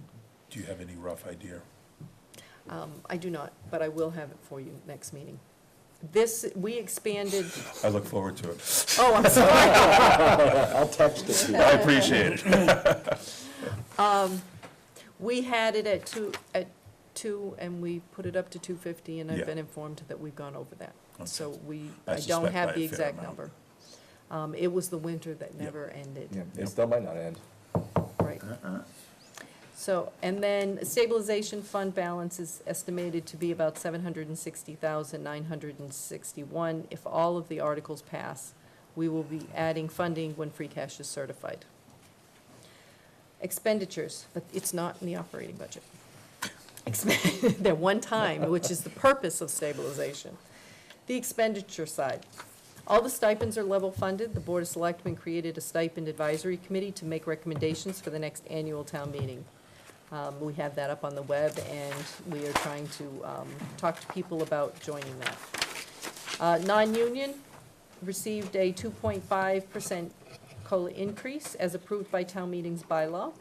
Do you have any rough idea? I do not, but I will have it for you next meeting. We expanded, I look forward to it. oh, I'm sorry. I'll text it to you. I appreciate it. We had it at two, and we put it up to 250, and I've Yeah. been informed that we've gone over that. Okay. So I I don't suspect by have a the fair exact amount. number. It was the winter that never ended. Yeah. It still might not end. Right. So, and then stabilization fund balance is estimated to be about 760,961. If all of the articles pass, we will be adding funding when free cash is certified. Expenditures, but it's not in the operating budget. They're one time, which is the purpose of stabilization. The expenditure side. All the stipends are level funded. The Board of Selectmen created a stipend advisory committee to make recommendations for the next annual town meeting. We have that up on the web, and we are trying to talk to people about joining that. Non-union received a 2.5% COLA increase as approved by town meeting's bylaw.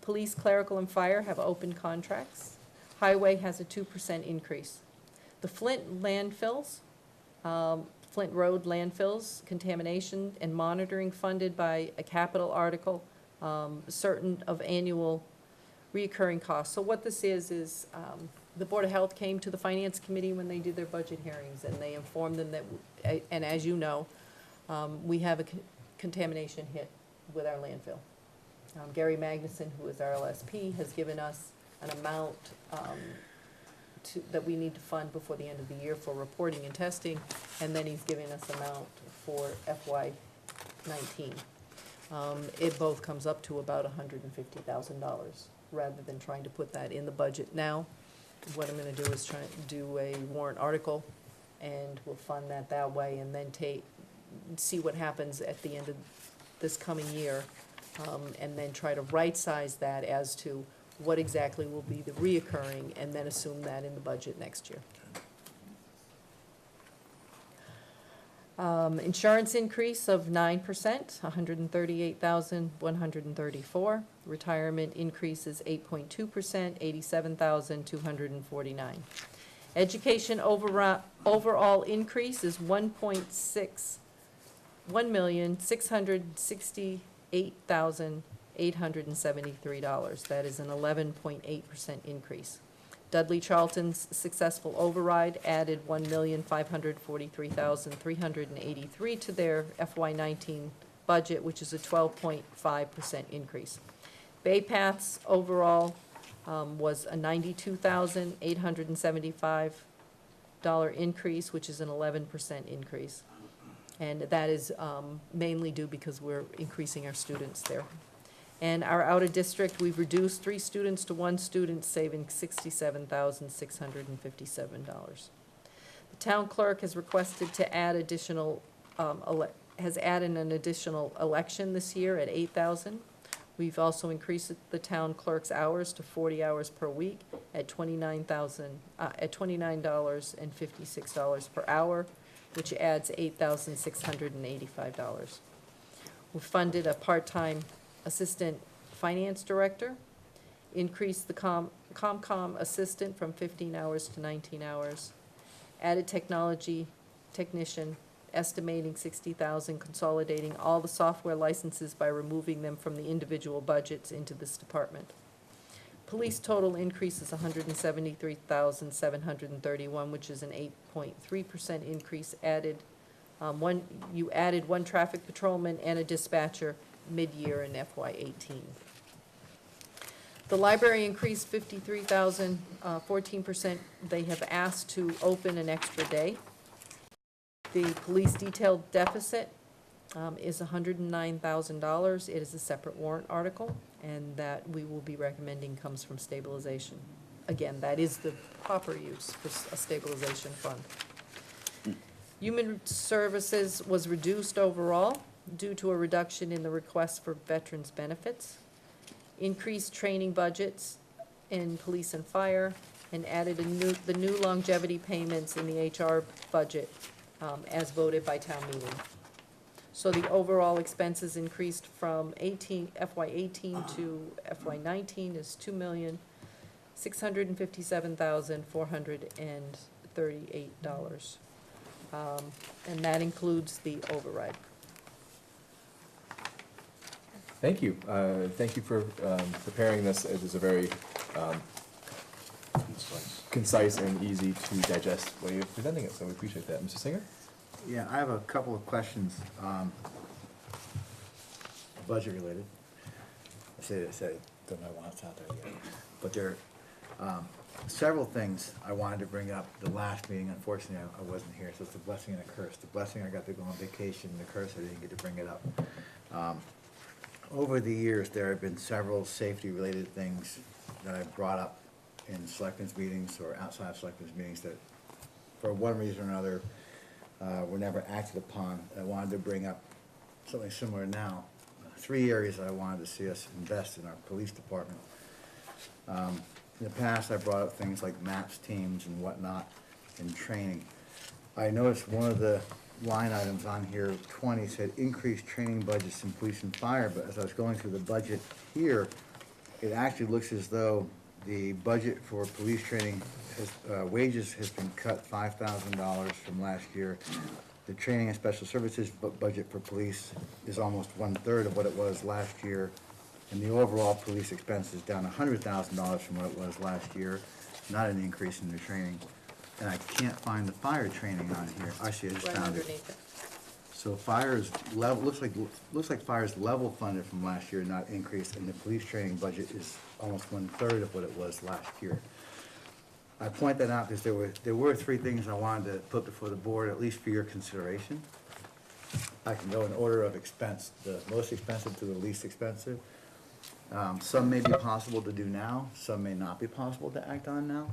Police, clerical, and fire have open contracts. Highway has a 2% increase. The Flint landfills, Flint Road landfills, contamination and monitoring funded by a capital article, certain of annual reoccurring costs. So what this is the Board of Health came to the Finance Committee when they did their budget hearings, and they informed them that, and as you know, we have a contamination hit with our landfill. Gary Magnuson, who is our LSP, has given us an amount that we need to fund before the end of the year for reporting and testing, and then he's giving us amount for FY19. It both comes up to about $150,000, rather than trying to put that in the budget now. What I'm gonna do is try to do a warrant article, and we'll fund that way, and then see what happens at the end of this coming year, and then try to right-size that as to what exactly will be the reoccurring, and then assume that in the budget next year. Insurance increase of 9%, $138,134. Retirement increase is 8.2%, $87,249. Education overall increase is $1,668,873. That is an 11.8% increase. Dudley Charlton's successful override added $1,543,383 to their FY19 budget, which is a 12.5% increase. Bay Path's overall was a $92,875 increase, which is an 11% increase. And that is mainly due because we're increasing our students there. And our out-of-district, we've reduced 3 students to 1 student, saving $67,657. The town clerk has requested to add additional, has added an additional election this year at 8,000. We've also increased the town clerk's hours to 40 hours per week at $29.56 per hour, which adds $8,685. We funded a part-time assistant finance director, increased the ComCom assistant from 15 hours to 19 hours, added technology technician, estimating 60,000, consolidating all the software licenses by removing them from the individual budgets into this department. Police total increase is $173,731, which is an 8.3% increase. You added 1 traffic patrolman and a dispatcher mid-year in FY18. The library increased 53,000, 14%. They have asked to open an extra day. The police detail deficit is $109,000. It is a separate warrant article, and that we will be recommending comes from stabilization. Again, that is the proper use for a stabilization fund. Human services was reduced overall due to a reduction in the request for veterans' benefits, increased training budgets in police and fire, and added the new longevity payments in the HR budget as voted by town meeting. So the overall expenses increased from FY18 to FY19 is $2,657,438. And that includes the override. Thank you. Thank you for preparing this. It is a very concise and easy to digest way of presenting it, so we appreciate that. Mr. Singer? Yeah, I have a couple of questions, budget related. I don't know why it's out there yet. But there are several things I wanted to bring up. The last meeting, unfortunately, I wasn't here, so it's a blessing and a curse. The blessing, I got to go on vacation. The curse, I didn't get to bring it up. Over the years, there have been several safety-related things that I've brought up in selectmen's meetings or outside of selectmen's meetings that, for one reason or another, were never acted upon. I wanted to bring up something similar now. 3 areas I wanted to see us invest in our police department. In the past, I brought up things like MAPS teams and whatnot and training. I noticed one of the line items on here, 20, said increased training budgets in police and fire, but as I was going through the budget here, it actually looks as though the budget for police training has, wages has been cut $5,000 from last year. The training and special services budget for police is almost 1/3 of what it was last year. And the overall police expense is down $100,000 from what it was last year, not an increase in the training. And I can't find the fire training on here. Actually, I just Right found it. underneath it. So fire is level, looks like fire is level funded from last year, not increased, and the police training budget is almost 1/3 of what it was last year. I point that out because there were three things I wanted to put before the board, at least for your consideration. I can go in order of expense, the most expensive to the least expensive. Some may be possible to do now, some may not be possible to act on now,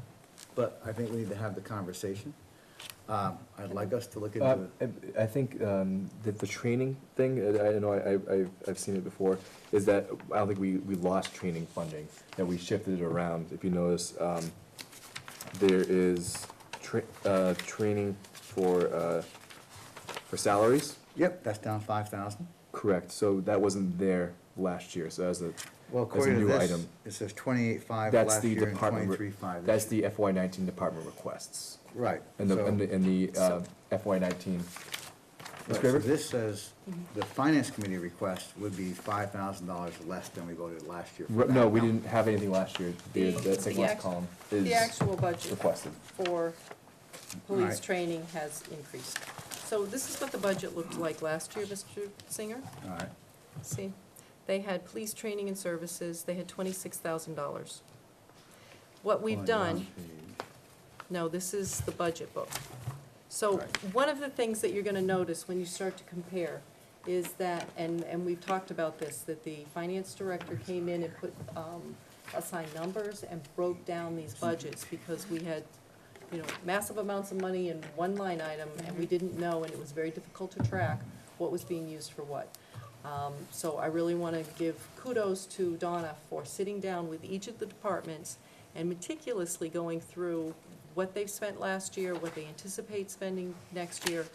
but I think we need to have the conversation. I'd like us to look into it. I think that the training thing, I know I've seen it before, is that I don't think we lost training funding, that we shifted it around. If you notice, there is training for salaries. Yep, that's down 5,000. Correct, so that wasn't there last year, so as a, Well, as a according to new this, item. it says 28.5 That's last the year and department, 23.5 this that's year. the FY19 department requests. Right. And the, so- and the FY19. Ms. Right, Graver? so this says, the finance committee request would be $5,000 less than we voted last year. for No, that. we didn't have anything last year. The second last column is The actual budget requested. for police Alright. training has increased. So this is what the budget looked like last year, Mr. Singer. All right, See, they had police training and services, they had $26,000. What we've on the done, last page. no, this is the budget book. So Right. one of the things that you're gonna notice when you start to compare is that, and we've talked about this, that the finance director came in and put, assigned numbers and broke down these budgets because we had, massive amounts of money in one line item and we didn't know, and it was very difficult to track what was being used for what. So I really wanna give kudos to Donna for sitting down with each of the departments and meticulously going through what they've spent last year, what they anticipate spending next year,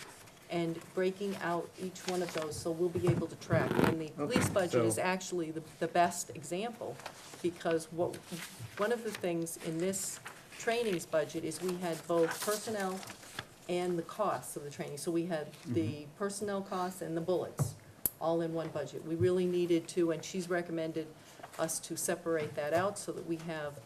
and breaking out each one of those, so we'll be able to track. And the police Okay, budget is so- actually the best example, because one of the things in this trainings budget is we had both personnel and the costs of the training. So we had the personnel costs and the bullets, all in one budget. We really needed to, and she's recommended us to separate that out so that we have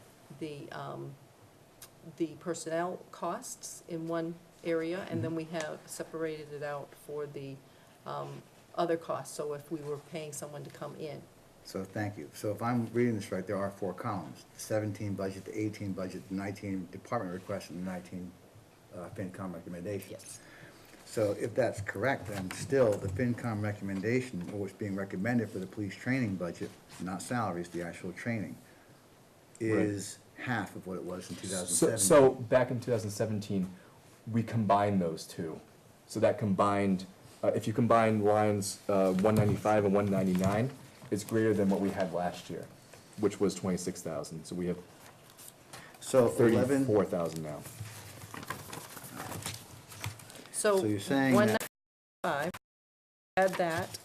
the personnel costs in one area, and then we have separated it out for the other costs, so if we were paying someone to come in. So thank you. So if I'm reading this right, there are 4 columns: the 17 budget, the 18 budget, the 19 department request, and the 19 FinCom recommendations. Yes. So if that's correct, then still the FinCom recommendation, or what's being recommended for the police training budget, not salaries, the actual training, is half of what it was in 2017. So back in 2017, we combined those two. So that combined, if you combine lines 195 and 199, it's greater than what we had last year, which was 26,000. So we have So 11, 34,000 now. So So you're saying that- 195, add that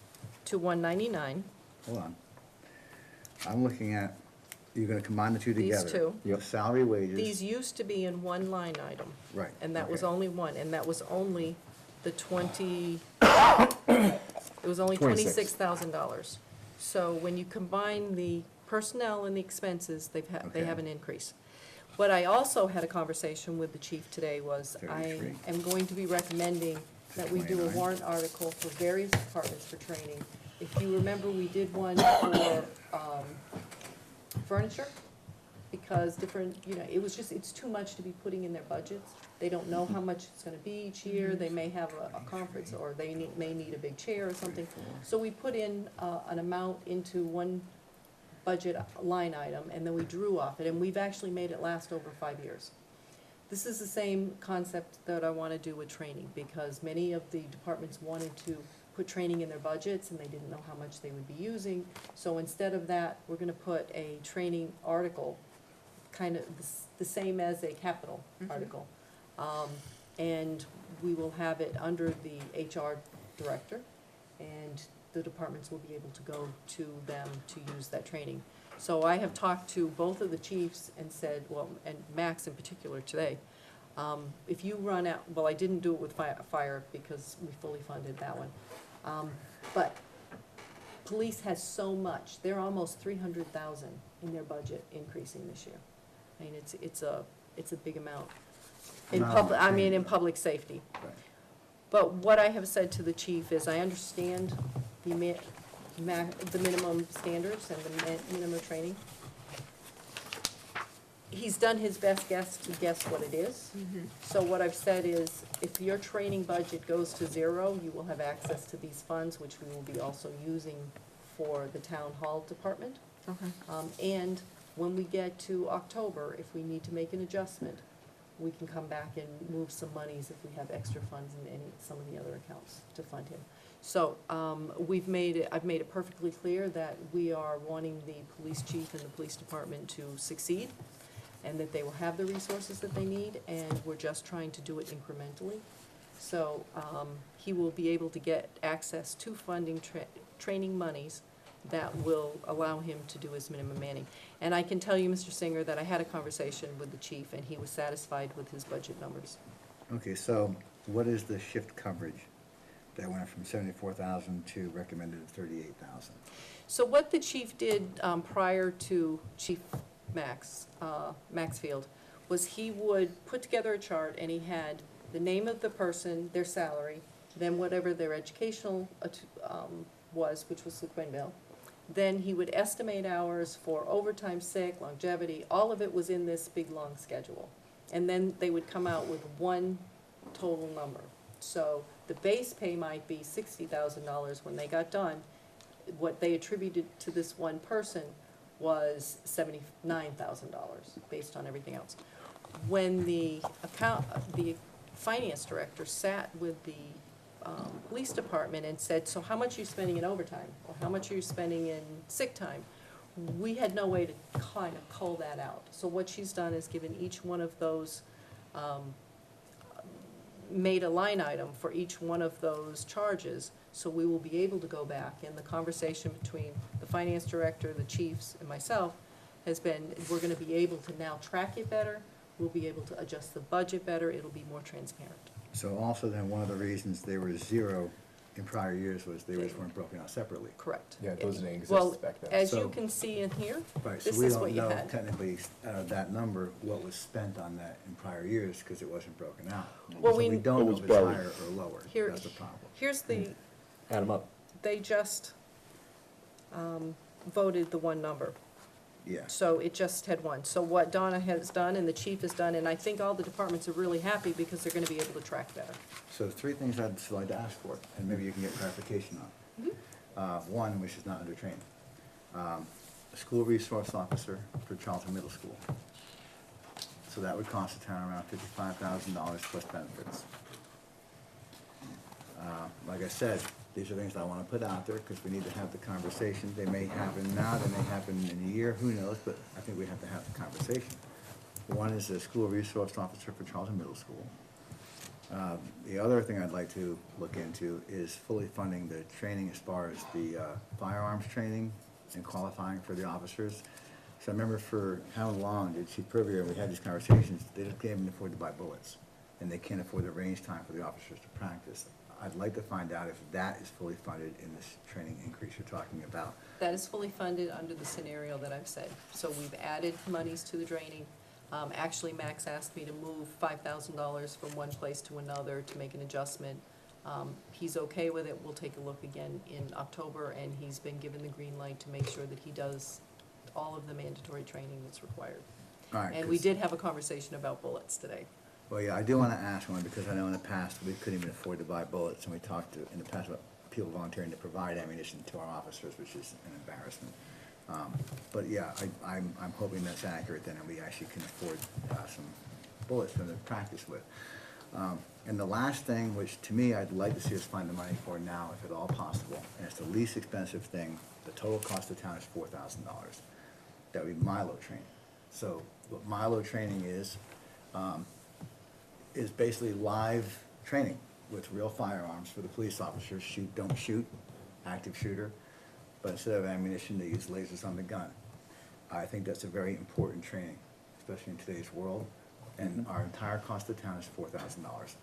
to 199, hold on. I'm looking at, you're gonna combine the two These together. two. The Yep. salary wages. these used to be in one line item. Right. And that was okay. only one, and that was only the it was only 26. $26,000. So when you combine the personnel and the expenses, they Okay. have an increase. What I also had a conversation with the chief today was, I 33. am going to be recommending that we do a 29. warrant article for various departments for training. If you remember, we did one for, furniture, because different, it was just, it's too much to be putting in their budgets. They don't know how much it's gonna be each year, they may have a conference, or they may need a big chair or something. So we put in, an amount into one budget line item, and then we drew off it, and we've actually made it last over 5 years. This is the same concept that I wanna do with training, because many of the departments wanted to put training in their budgets, and they didn't know how much they would be using. So instead of that, we're gonna put a training article kind of the same as a capital article. And we will have it under the HR director, and the departments will be able to go to them to use that training. So I have talked to both of the chiefs and said, well, and Max in particular today, if you run out, well, I didn't do it with fire because we fully funded that one. But police has so much, they're almost 300,000 in their budget increasing this year. I mean, it's a big amount. In Not public, I mean, in training. public safety. Right. But what I have said to the chief is I understand the minimum standards and the minimum training. He's done his best guess to guess what it is. So what I've said is, if your training budget goes to zero, you will have access to these funds, which we will be also using for the town hall department. Okay. And when we get to October, if we need to make an adjustment, we can come back and move some monies if we have extra funds in some of the other accounts to fund him. So, I've made it perfectly clear that we are wanting the police chief and the police department to succeed, and that they will have the resources that they need, and we're just trying to do it incrementally. So, he will be able to get access to funding training monies that will allow him to do his minimum manning. And I can tell you, Mr. Singer, that I had a conversation with the chief, and he was satisfied with his budget numbers. Okay, so what is the shift coverage that went from 74,000 to recommended 38,000? So what the chief did prior to Chief Maxfield, was he would put together a chart, and he had the name of the person, their salary, then whatever their educational was, which was the Quinn Bill. Then he would estimate hours for overtime, sick, longevity, all of it was in this big, long schedule. And then they would come out with one total number. So the base pay might be $60,000 when they got done. What they attributed to this one person was $79,000, based on everything else. When the finance director sat with the police department and said, so how much are you spending in overtime? Or how much are you spending in sick time? We had no way to kind of cull that out. So what she's done is given each one of those, made a line item for each one of those charges. So we will be able to go back, and the conversation between the finance director, the chiefs, and myself has been, we're gonna be able to now track it better. We'll be able to adjust the budget better. It'll be more transparent. So also then, one of the reasons they were zero in prior years was they just weren't broken out separately. Correct. Yeah, those didn't exist Well, back then. as you So- can see in here, Right, so this we is don't what you know had. technically out of that number what was spent on that in prior years because it wasn't broken out. Well, So we- we don't It know was if it's buried. higher or lower. Here- That's the problem. Here's the, Add them up. they just voted the one number. Yeah. So it just had one. So what Donna has done and the chief has done, and I think all the departments are really happy because they're gonna be able to track better. So three things I'd just like to ask for, and maybe you can get clarification on. One, which is not under training. A school resource officer for Charlton Middle School. So that would cost the town around $55,000 plus benefits. Like I said, these are things I want to put out there because we need to have the conversation. They may happen now, they may happen in a year, who knows, but I think we have to have the conversation. One is the school resource officer for Charlton Middle School. The other thing I'd like to look into is fully funding the training as far as the firearms training and qualifying for the officers. So I remember for how long did Chief Purvier, we had these conversations, they just can't even afford to buy bullets, and they can't afford the range time for the officers to practice. I'd like to find out if that is fully funded in this training increase you're talking about. That is fully funded under the scenario that I've said. So we've added monies to the training. Actually, Max asked me to move $5,000 from one place to another to make an adjustment. He's okay with it. We'll take a look again in October, and he's been given the green light to make sure that he does all of the mandatory training that's required. All right, And we 'cause- did have a conversation about bullets today. Well, yeah, I do want to ask one, because I know in the past, we couldn't even afford to buy bullets, and we talked in the past about people volunteering to provide ammunition to our officers, which is an embarrassment. But yeah, I'm hoping that's accurate then, and we actually can afford some bullets for them to practice with. And the last thing, which to me, I'd like to see us find the money for now, if at all possible, and it's the least expensive thing, the total cost of town is $4,000. That would be Milo training. So what Milo training is basically live training with real firearms for the police officers, shoot, don't shoot, active shooter, but instead of ammunition, they use lasers on the gun. I think that's a very important training, especially in today's world, and our entire cost of town is $4,000.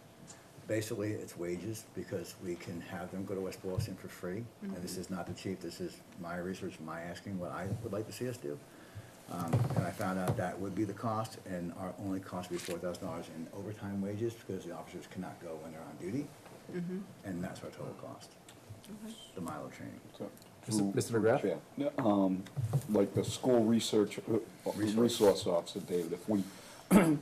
Basically, it's wages, because we can have them go to West Boylston for free, and this is not the chief, this is my research, my asking what I would like to see us do. And I found out that would be the cost, and our only cost would be $4,000 in overtime wages, because the officers cannot go when they're on duty, and that's our total cost, the Milo training. Mr. McGrath? Yeah, like the school resource officer, David, if we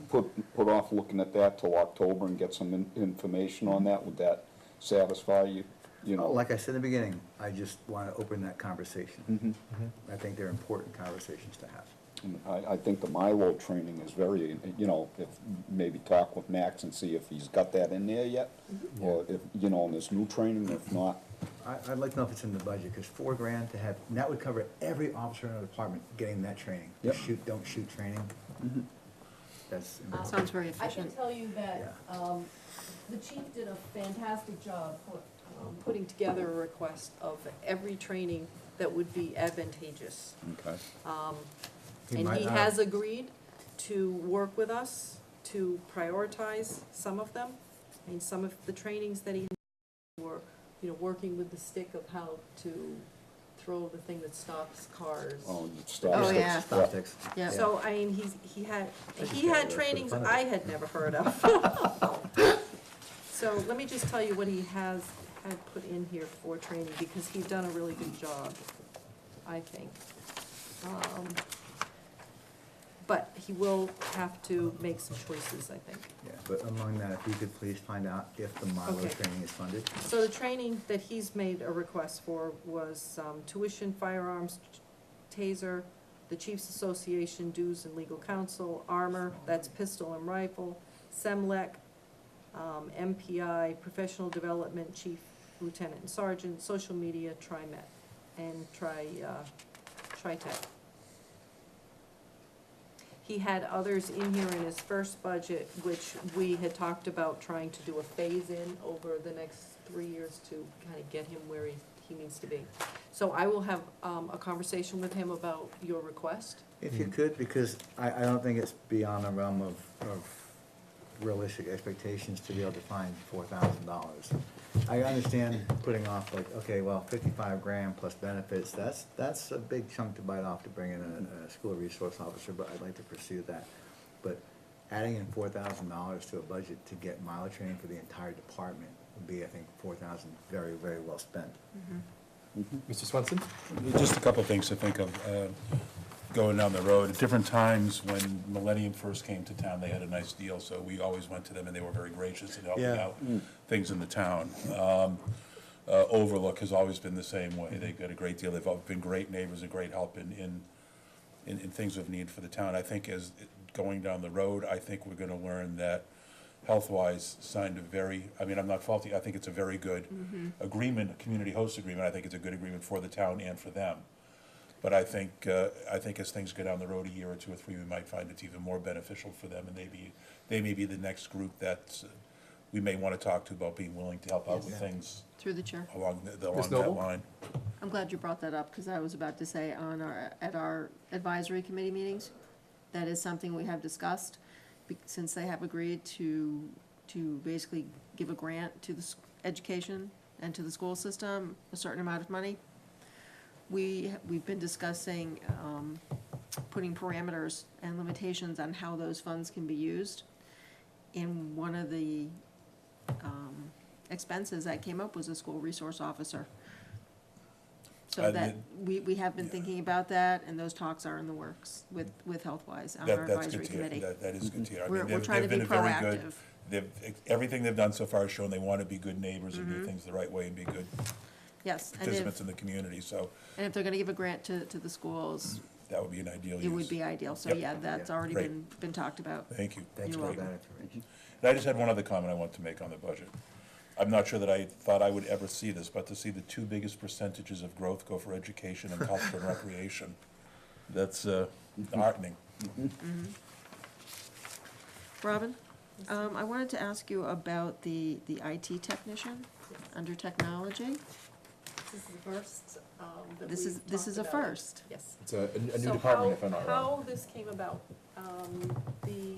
put off looking at that till October and get some information on that, would that satisfy you? You know, Like I said in the beginning, I just want to open that conversation. I think they're important conversations to have. I think the Milo training is very, you know, if, maybe talk with Max and see if he's got that in there yet, or if, you know, in this new training, if not. I'd like to know if it's in the budget, because $4,000 to have, and that would cover every officer in the department getting that training. The Yep. shoot, don't shoot training. That's important. Sounds very I can efficient. tell you that, the chief did a fantastic job putting together a request of every training that would be advantageous. Okay. He And might he not- has agreed to work with us to prioritize some of them. I mean, some of the trainings that he were, you know, working with the stick of how to throw the thing that stops cars. Oh, stop. Oh, yeah. Stop sticks. Yeah. So, I mean, he had that's trainings fun of I it. had never heard of. So let me just tell you what he had put in here for training, because he's done a really good job, I think. But he will have to make some choices, I think. Yeah, but among that, if you could please find out if the Milo Okay. training is funded. So the training that he's made a request for was tuition, firearms, taser, the Chiefs Association dues and legal counsel, armor, that's pistol and rifle, SEMLEC, MPI, professional development, chief, lieutenant and sergeant, social media, TriMet, and TriTech. He had others in here in his first budget, which we had talked about trying to do a phase-in over the next 3 years to kind of get him where he needs to be. So I will have a conversation with him about your request. If you could, because I don't think it's beyond the realm of realistic expectations to be able to find $4,000. I understand putting off like, okay, well, $55,000 plus benefits, that's a big chunk to bite off to bring in a school resource officer, but I'd like to pursue that. But adding in $4,000 to a budget to get Milo training for the entire department would be, I think, $4,000 very, very well spent. Mr. Swenson? Just a couple of things to think of, going down the road. At different times, when Millennium first came to town, they had a nice deal, so we always went to them, and they were very gracious in helping Yeah. out things in the town. Overlook has always been the same way. They've got a great deal. They've been great neighbors, a great help in things of need for the town. I think as going down the road, I think we're gonna learn that Healthwise signed a very, I mean, I'm not faulty, I think it's a very good agreement, a community host agreement. I think it's a good agreement for the town and for them. But I think as things go down the road, a year or two or three, we might find it's even more beneficial for them, and they may be the next group that we may want to talk to about being willing to help out with things Through the chair. along Ms. that Noble? line. I'm glad you brought that up, because I was about to say at our advisory committee meetings, that is something we have discussed, since they have agreed to basically give a grant to the education and to the school system, a certain amount of money. We've been discussing putting parameters and limitations on how those funds can be used. And one of the expenses that came up was a school resource officer. So that, we have been thinking about that, and those talks are in the works with Healthwise on our That's good advisory to hear. committee. That is good to hear. I We're mean, trying to they've be been a very good. proactive. Everything they've done so far has shown they want to be good neighbors and do things the right way and be good Yes, and participants in the community, so if they're gonna give a grant to the schools, that would be an ideal use. it would be ideal. So, Yep. yeah, that's already Great. been talked about. Thank you. Thanks You're for welcome. that information. And I just had one other comment I want to make on the budget. I'm not sure that I thought I would ever see this, but to see the two biggest percentages of growth go for education and culture and recreation, that's heartening. Robin, I wanted to ask you about the IT technician under technology. This is the first, that This we've is a talked about. first. Yes. It's a new So department, if I'm not wrong. How this came about, the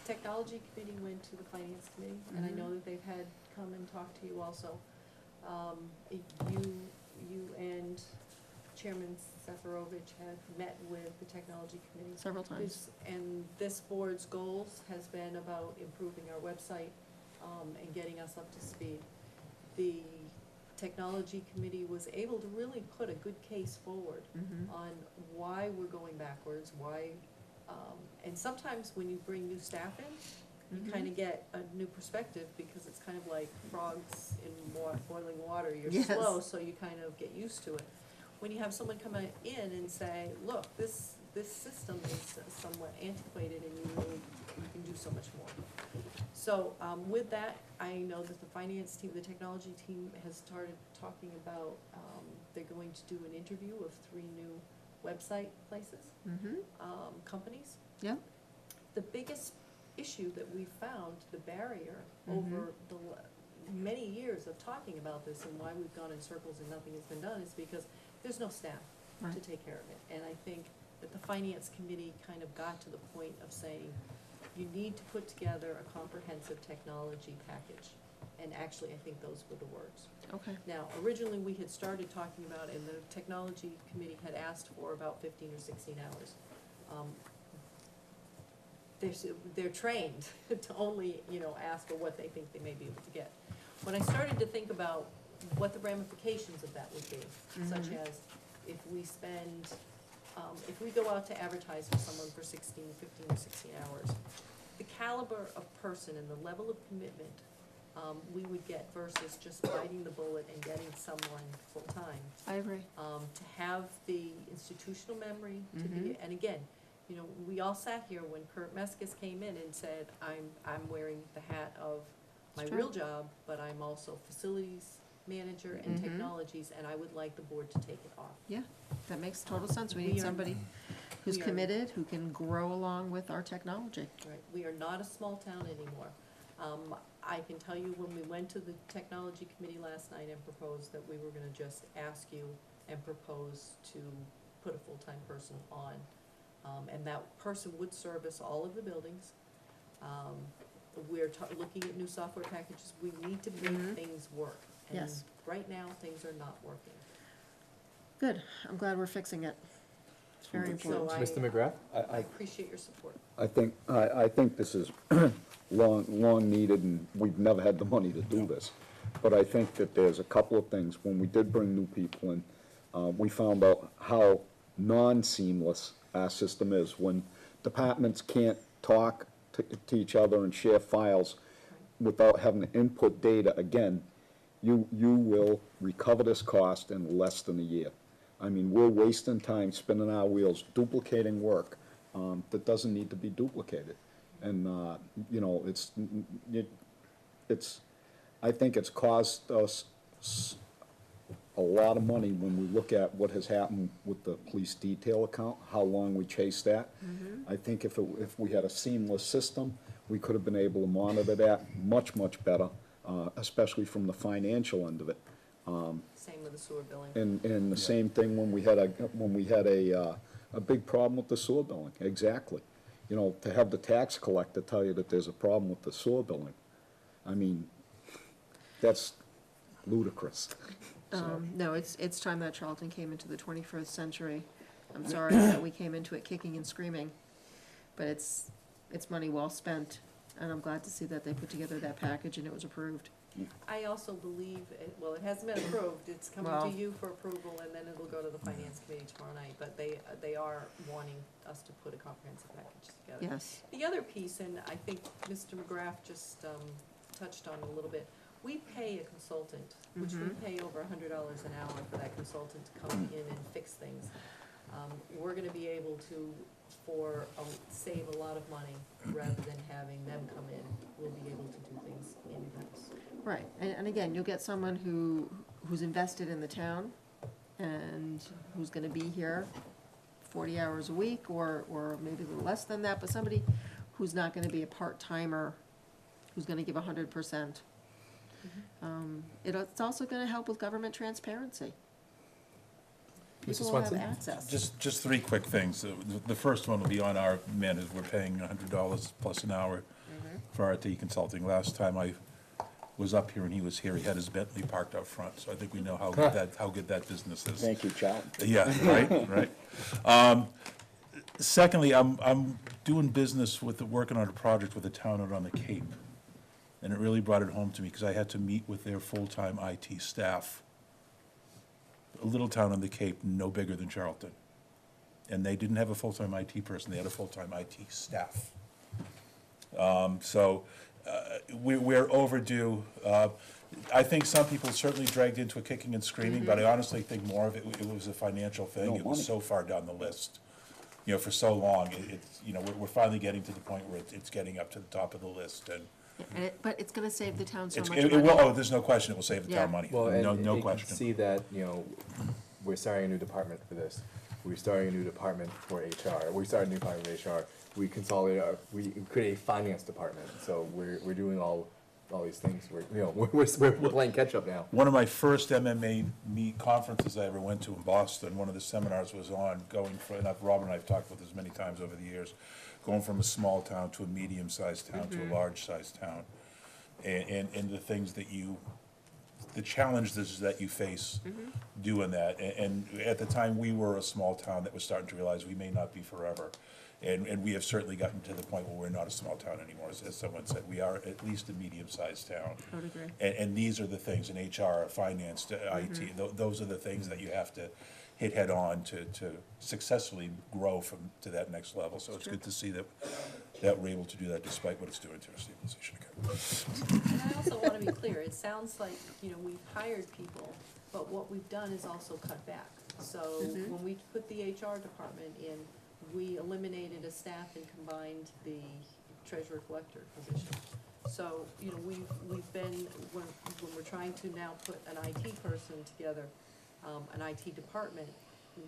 technology committee went to the finance committee, and I know that they've had come and talk to you also. You and Chairman Seferovich had met with the technology committee. Several times. And this board's goals has been about improving our website, and getting us up to speed. The technology committee was able to really put a good case forward on why we're going backwards, why, and sometimes when you bring new staff in, you kind of get a new perspective, because it's kind of like frogs in boiling water. You're Yes. slow, so you kind of get used to it. When you have someone come in and say, look, this system is somewhat antiquated and you can do so much more. So, with that, I know that the finance team, the technology team has started talking about, they're going to do an interview of 3 new website places, companies. Yeah. The biggest issue that we found, the barrier over the many years of talking about this and why we've gone in circles and nothing has been done, is because there's no staff to Right. take care of it. And I think that the finance committee kind of got to the point of saying, you need to put together a comprehensive technology package. And actually, I think those were the words. Okay. Now, originally, we had started talking about, and the technology committee had asked for about 15 or 16 hours. They're trained to only, ask for what they think they may be able to get. When I started to think about what the ramifications of that would be, such as if we spend, if we go out to advertise for someone for 15 or 16 hours, the caliber of person and the level of commitment we would get versus just biting the bullet and getting someone full-time. I agree. To have the institutional memory, to be, and again, we all sat here when Kurt Meskis came in and said, I'm wearing the hat of my It's true. real job, but I'm also facilities manager and technologies, and I would like the board to take it off. Yeah, that makes total sense. We We need are- somebody who's we are- committed, who can grow along with our technology. Right, we are not a small town anymore. I can tell you, when we went to the technology committee last night and proposed that we were gonna just ask you and propose to put a full-time person on, and that person would service all of the buildings. We're looking at new software packages. We need to make things work. Yes. And right now, things are not working. Good, I'm glad we're fixing it. It's very important. So Mr. McGrath? I appreciate your support. I think this is long needed, and we've never had the money to do this. But I think that there's a couple of things. When we did bring new people in, we found out how non-seamless our system is. When departments can't talk to each other and share files without having to input data, again, you will recover this cost in less than a year. I mean, we're wasting time spinning our wheels, duplicating work that doesn't need to be duplicated. And, I think it's cost us a lot of money when we look at what has happened with the police detail account, how long we chased that. I think if we had a seamless system, we could have been able to monitor that much better, especially from the financial end of it. Same with the sewer billing. And the same thing when we had a big problem with the sewer billing, exactly. To have the tax collector tell you that there's a problem with the sewer billing, I mean, that's ludicrous. No, it's time that Charlton came into the 21st century. I'm sorry that we came into it kicking and screaming, but it's money well spent, and I'm glad to see that they put together that package and it was approved. I also believe, it hasn't been approved, it's coming Well- to you for approval, and then it'll go to the finance committee tomorrow night, but they are wanting us to put a comprehensive package together. Yes. The other piece, and I think Mr. McGrath just touched on it a little bit, we pay a consultant, which we pay over $100 an hour for that consultant to come in and fix things. We're gonna be able to, save a lot of money, rather than having them come in, we'll be able to do things in-house. Right, and again, you'll get someone who's invested in the town and who's gonna be here 40 hours a week, or maybe a little less than that, but somebody who's not gonna be a part-timer, who's gonna give 100%. It's also gonna help with government transparency. Mr. People will have Swenson? access. Just three quick things. The first one will be on our men, is we're paying $100 plus an hour for RT Consulting. Last time I was up here and he was here, he had his Bentley parked out front, so I think we know how good that business is. Thank you, Charlie. Yeah, right. Secondly, I'm doing business working on a project with a town out on the Cape. And it really brought it home to me because I had to meet with their full-time IT staff. A little town on the Cape, no bigger than Charlton. And they didn't have a full-time IT person, they had a full-time IT staff. We're overdue. I think some people certainly dragged into a kicking and screaming, but I honestly think more of it was a financial thing. No It was money. so far down the list, for so long. We're finally getting to the point where it's getting up to the top of the list, and But it's gonna save the town so it much it money. will, oh, there's no question it will save the Yeah. town money. Well, and No you can question. see that, we're starting a new department for this. We're starting a new department for HR. We started a new department for HR. We consolidate we create a finance department. So we're doing all these things. We're playing catch up now. One of my first MMA conferences I ever went to in Boston, one of the seminars was on going from, and Rob and I have talked about this many times over the years, going from a small town to a medium-sized town to a large-sized town. And the things that the challenges that you face doing that. And at the time, we were a small town that was starting to realize we may not be forever. And we have certainly gotten to the point where we're not a small town anymore. As someone said, we are at least a medium-sized town. I would agree. And these are the things in HR, finance, to IT, those are the things that you have to hit head-on to successfully grow to that next level. So it's good to see that we're able to do that despite what it's doing to our stabilization account. And I also want to be clear, it sounds like, we've hired people, but what we've done is also cut back. So when we put the HR department in, we eliminated a staff and combined the treasurer collector position. So, we've been, when we're trying to now put an IT person together, an IT department,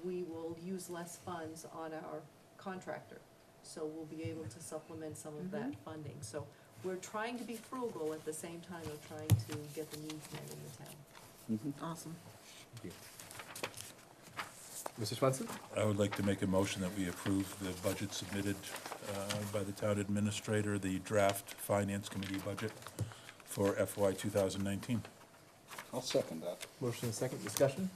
we will use less funds on our contractor. So we'll be able to supplement some of that funding. So we're trying to be frugal at the same time of trying to get the needs met in the town. Awesome. Thank you. Mr. Swenson? I would like to make a motion that we approve the budget submitted by the town administrator, the draft finance committee budget for FY 2019. I'll second that. Motion and second, discussion?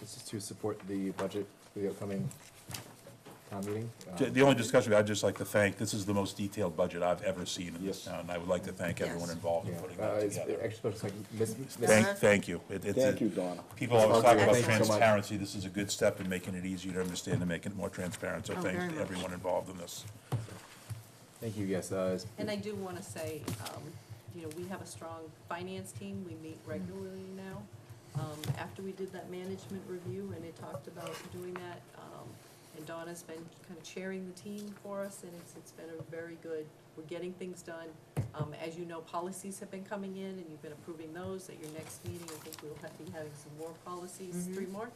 This is to support the budget for the upcoming town meeting. The only discussion, I'd just like to thank, this is the most detailed budget I've ever seen in this Yes. town. I would like to thank everyone Yes. involved in Yeah, putting that it's together. actually supposed to like Miss. Thank you. Thank you, Donna. People always talk about Thank you so much. transparency. This is a good step in making it easier to understand and making it more transparent. So Oh, thanks very to much. everyone involved in this. Thank you, yes. And I do want to say, we have a strong finance team, we meet regularly now. After we did that management review, and it talked about doing that, and Donna's been kind of chairing the team for us, and it's been a very good, we're getting things done. As you know, policies have been coming in, and you've been approving those. At your next meeting, I think we'll be having some more policies, three more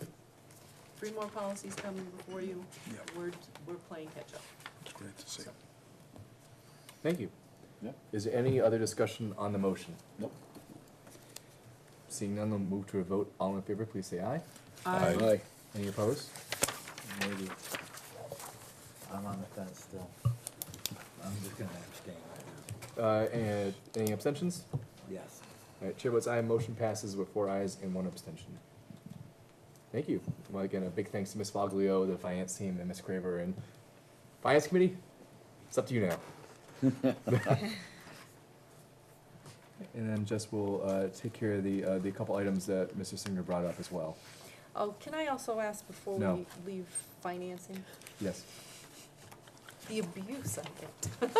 policies coming before you. Yep. We're playing catch-up. It's great to see. Thank you. Yeah. Is there any other discussion on the motion? Nope. Seeing none, we'll move to a vote. All in favor, please say aye. Aye. Any opposed? Maybe. I'm on the fence still. I'm just gonna abstain right And any abstentions? now. Yes. All right, chair votes aye, motion passes with 4 ayes and 1 abstention. Thank you. Well, again, a big thanks to Ms. Foglio, the finance team, and Ms. Craver, and finance committee, it's up to you now. And then Jess will take care of the couple items that Mr. Singer brought up as well. Oh, can I also ask before No. we leave financing, Yes. the abuse I get?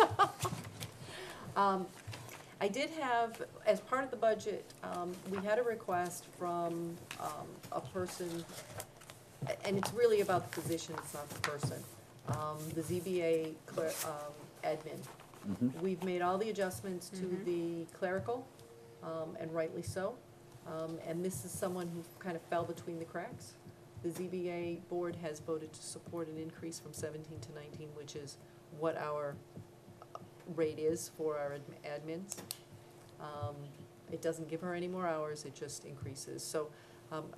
I did have, as part of the budget, we had a request from a person, and it's really about the position, it's not the person, the ZBA admin. We've made all the adjustments to the clerical, and rightly so. And this is someone who kind of fell between the cracks. the ZBA board has voted to support an increase from 17 to 19, which is what our rate is for our admins. It doesn't give her any more hours, it just increases. So,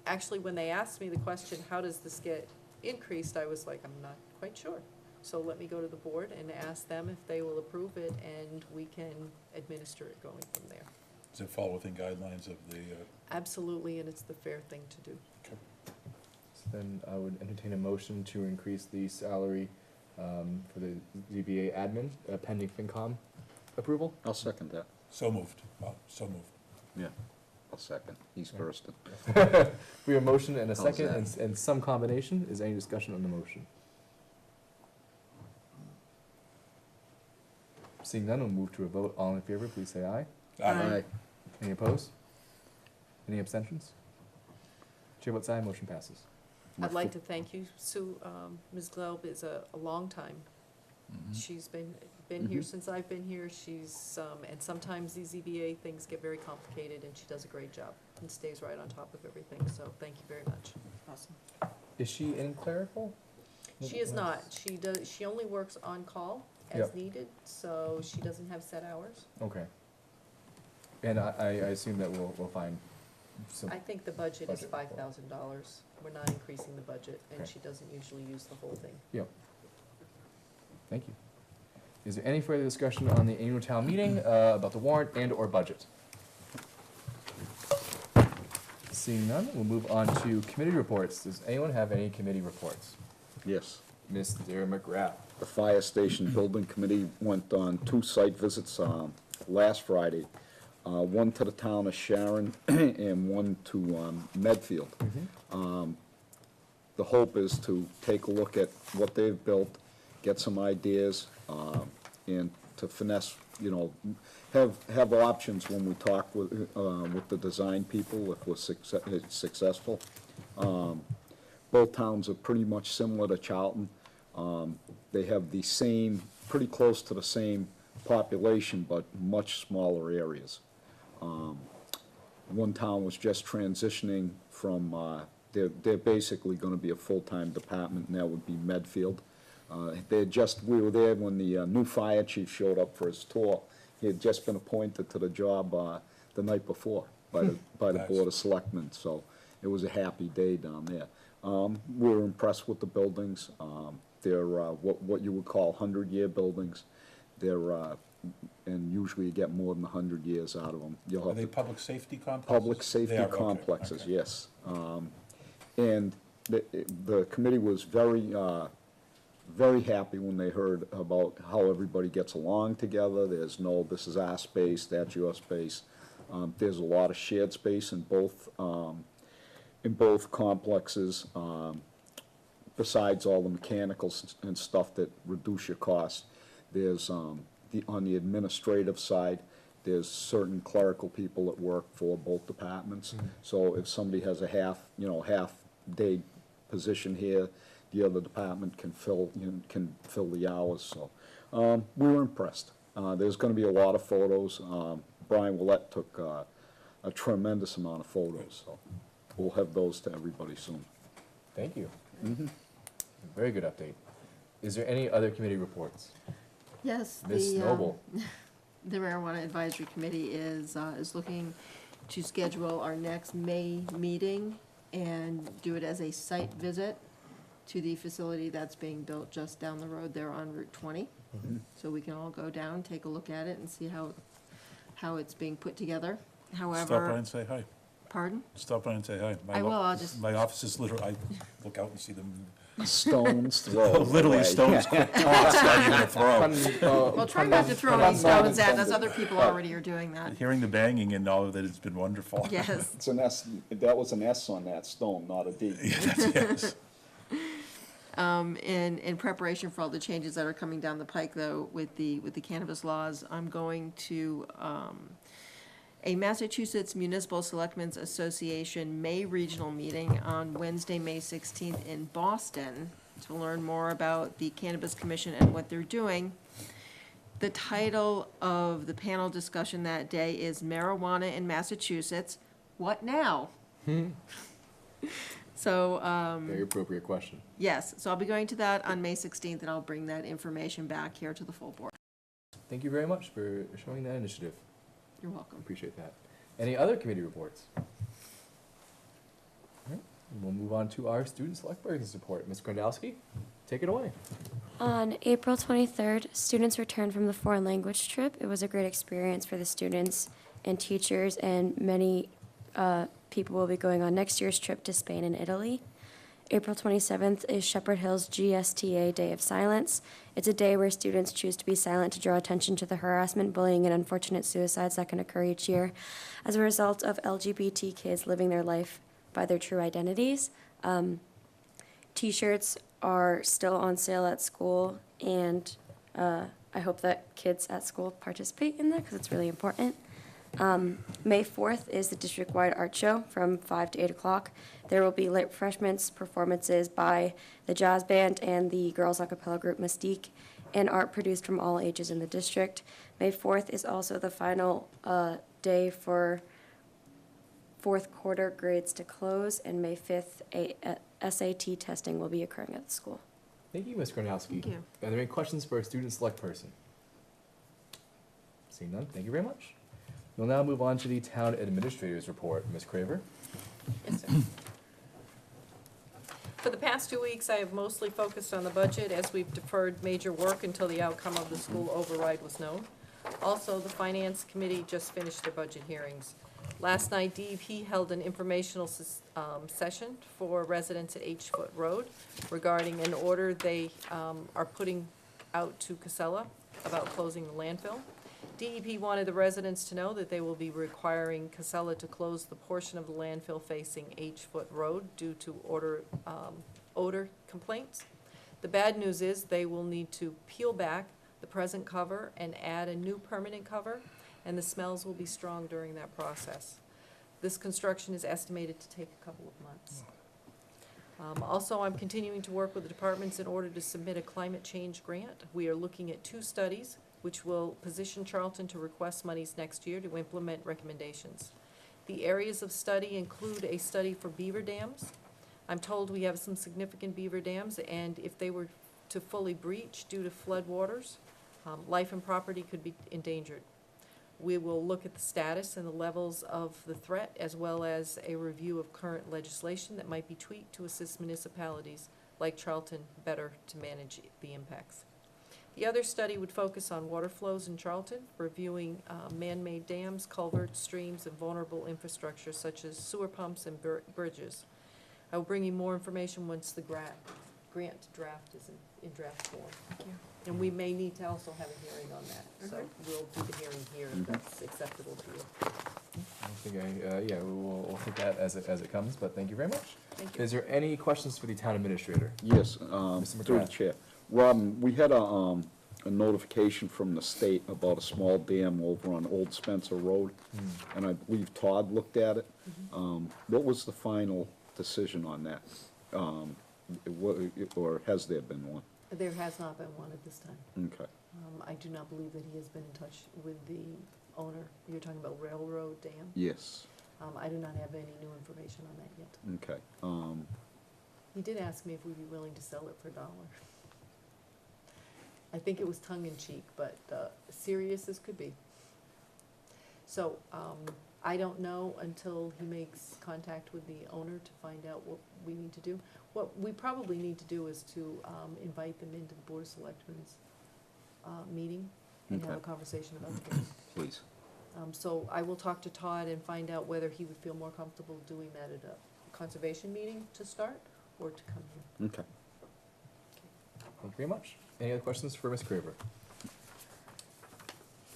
actually, when they asked me the question, how does this get increased, I was like, I'm not quite sure. So let me go to the board and ask them if they will approve it, and we can administer it going from there. Does it fall within guidelines of the, Absolutely, and it's the fair thing to do. So then I would entertain a motion to increase the salary for the ZBA admin pending FinCom approval. I'll second that. so moved, so moved. Yeah, I'll second. He's first. We have a motion and a How's second that? and some combination. Is there any discussion on the motion? Seeing none, we'll move to a vote. All in favor, please say aye. Aye. Any opposed? Any abstentions? Chair votes aye, motion passes. I'd like to thank you, Sue. Ms. Glaub is a long time. She's been here Mhm. since I've been here. She's, and sometimes these ZBA things get very complicated, and she does a great job and stays right on top of everything, so thank you very much. Awesome. Is she in clerical? She is not. She only works on call as Yep. needed, so she doesn't have set hours. Okay. And I assume that we'll find some, I think the budget is Budget. $5,000. We're not increasing the budget, and Okay. she doesn't usually use the whole thing. thank you. Is there any further discussion on the annual town meeting about the warrant and or budget? Seeing none, we'll move on to committee reports. Does anyone have any committee reports? Yes. Mr. McGrath. The Fire Station Building Committee went on 2 site visits last Friday. One to the town of Sharon and one to Medfield. The hope is to take a look at what they've built, get some ideas, and to finesse, have options when we talk with the design people if we're successful. Both towns are pretty much similar to Charlton. They have the same, pretty close to the same population, but much smaller areas. One town was just transitioning from, they're basically gonna be a full-time department, and that would be Medfield. We were there when the new fire chief showed up for his tour. He had just been appointed to the job the night before by the Nice. Board of Selectmen, so it was a happy day down there. We were impressed with the buildings. They're what you would call 100-year buildings. They're, and usually you get more than 100 years out of them. You'll Are have they to public safety complexes? public They safety are, okay, complexes, okay. yes. And the committee was very happy when they heard about how everybody gets along together. There's no, this is our space, that's your space. There's a lot of shared space in both complexes. Besides all the mechanicals and stuff that reduce your costs, there's, on the administrative side, there's certain clerical people that work for both departments. So if somebody has a half-day position here, the other department can fill the hours, so. We were impressed. There's gonna be a lot of photos. Brian Willett took a tremendous amount of photos, so we'll have those to everybody soon. Thank you. Very good update. Is there any other committee reports? Yes, Ms. Noble. the Marijuana Advisory Committee is looking to schedule our next May meeting and do it as a site visit to the facility that's being built just down the road there on Route 20. So we can all go down, take a look at it, and see how it's being put together. Stop by However, and say hi. pardon? Stop by and say hi. I will, I'll just- My office is literally, I look out and see them, Stones throw literally away. stones, quick toss, not even a throw. Well, try not to throw any stones at us, other people already are doing that. Hearing the banging and all of that, it's been wonderful. Yes. It's an S, that was an S on that stone, not a D. Yes. In preparation for all the changes that are coming down the pike, though, with the cannabis laws, I'm going to a Massachusetts Municipal Selectmen's Association May Regional Meeting on Wednesday, May 16th in Boston to learn more about the Cannabis Commission and what they're doing. The title of the panel discussion that day is Marijuana in Massachusetts, What Now? So, Very appropriate question. yes, so I'll be going to that on May 16th, and I'll bring that information back here to the full board. Thank you very much for showing that initiative. You're welcome. Appreciate that. Any other committee reports? All right, we'll move on to our student select board report. Ms. Grandowski, take it away. On April 23rd, students returned from the foreign language trip. It was a great experience for the students and teachers, and many people will be going on next year's trip to Spain and Italy. April 27th is Shepherd Hill's GSTA Day of Silence. It's a day where students choose to be silent to draw attention to the harassment, bullying, and unfortunate suicides that can occur each year as a result of LGBT kids living their life by their true identities. T-shirts are still on sale at school, and I hope that kids at school participate in that because it's really important. May 4th is the district-wide art show from 5 to 8 o'clock. There will be late refreshments, performances by the jazz band and the girls a cappella group Mystique, and art produced from all ages in the district. May 4th is also the final day for fourth quarter grades to close, and May 5th, SAT testing will be occurring at the school. Thank you, Ms. Gronowski. Thank you. Are there any questions for our student select person? Seeing none, thank you very much. We'll now move on to the town administrator's report. Ms. Craver? Yes, sir. For the past 2 weeks, I have mostly focused on the budget as we've deferred major work until the outcome of the school override was known. Also, the Finance Committee just finished their budget hearings. Last night, DEP held an informational session for residents at H-Foot Road regarding an order they are putting out to Casella about closing the landfill. DEP wanted the residents to know that they will be requiring Casella to close the portion of the landfill facing H-Foot Road due to odor complaints. The bad news is they will need to peel back the present cover and add a new permanent cover, and the smells will be strong during that process. This construction is estimated to take a couple of months. Also, I'm continuing to work with the departments in order to submit a climate change grant. We are looking at 2 studies which will position Charlton to request monies next year to implement recommendations. The areas of study include a study for beaver dams. I'm told we have some significant beaver dams, and if they were to fully breach due to flood waters, life and property could be endangered. We will look at the status and the levels of the threat, as well as a review of current legislation that might be tweaked to assist municipalities like Charlton better to manage the impacts. The other study would focus on water flows in Charlton, reviewing man-made dams, culverts, streams, and vulnerable infrastructure such as sewer pumps and bridges. I will bring you more information once the grant draft is in draft form. Thank you. And we may need to also have a hearing on that, so we'll do the hearing here if that's acceptable to you. I think yeah, we'll take that as it comes, but thank you very much. Thank you. Is there any questions for the town administrator? Yes, Mr. through the McGrath. chair. Robin, we had a notification from the state about a small dam over on Old Spencer Road, and I believe Todd looked at it. What was the final decision on that? Or has there been one? There has not been one at this time. Okay. I do not believe that he has been in touch with the owner. You're talking about Railroad Dam? Yes, I do not have any new information on that yet. okay. He did ask me if we'd be willing to sell it for $1. I think it was tongue-in-cheek, but serious as could be. So I don't know until he makes contact with the owner to find out what we need to do. What we probably need to do is to invite them into the Board of Selectmen's meeting and have a Okay. conversation about the case. Please. So I will talk to Todd and find out whether he would feel more comfortable doing that at a conservation meeting to start, or to come here. Okay. Thank you very much. Any other questions for Ms. Craver?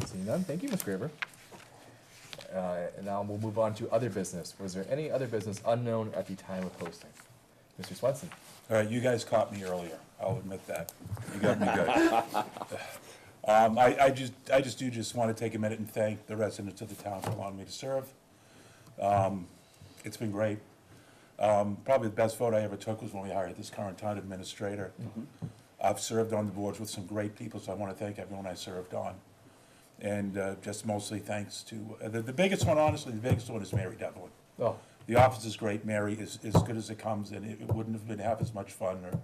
Seeing none, thank you, Ms. Craver. And now we'll move on to other business. Was there any other business unknown at the time of posting? Mr. Swenson? All right, you guys caught me earlier, I'll admit that. You got me good. I just want to take a minute and thank the residents of the town for allowing me to serve. It's been great. Probably the best vote I ever took was when we hired this current town administrator. I've served on the boards with some great people, so I want to thank everyone I served on. And just mostly thanks to, the biggest one, honestly, the biggest one is Mary Devlin. Oh, The office is great, Mary is as good as it comes, and it wouldn't have been half as much fun or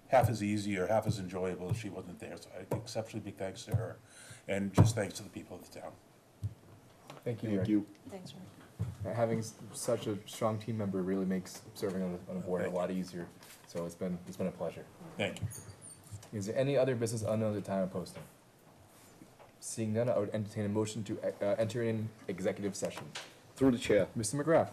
half as easy or half as enjoyable if she wasn't there. So exceptionally big thanks to her, and just thanks to the people of the town. Thank you, Thank Rick. you. Thanks, Rick. Having such a strong team member really makes serving on a board a lot easier. So it's been a pleasure. Thank you. Is there any other business unknown at the time of posting? Seeing none, I would entertain a motion to enter in executive session. Through the chair. Mr. McGrath.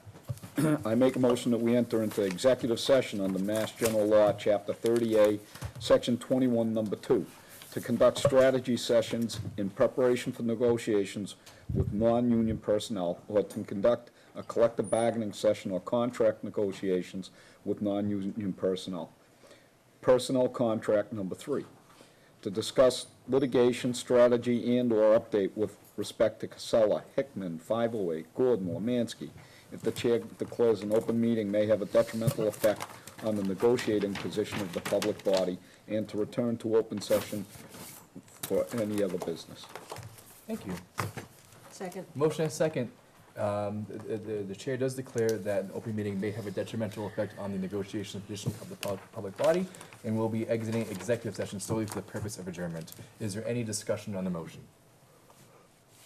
I make a motion that we enter into executive session under Mass General Law, Chapter 30A, Section 21, Number 2, to conduct strategy sessions in preparation for negotiations with non-union personnel, or to conduct a collective bargaining session or contract negotiations with non-union personnel. Personnel contract number 3, to discuss litigation strategy and/or update with respect to Casella, Hickman, 508, Gordon, or Mansky, if the chair declares an open meeting may have a detrimental effect on the negotiating position of the public body, and to return to open session for any other business. Thank you. Second. Motion and second. The chair does declare that an open meeting may have a detrimental effect on the negotiation position of the public body, and will be exiting executive session solely for the purpose of adjournment. Is there any discussion on the motion?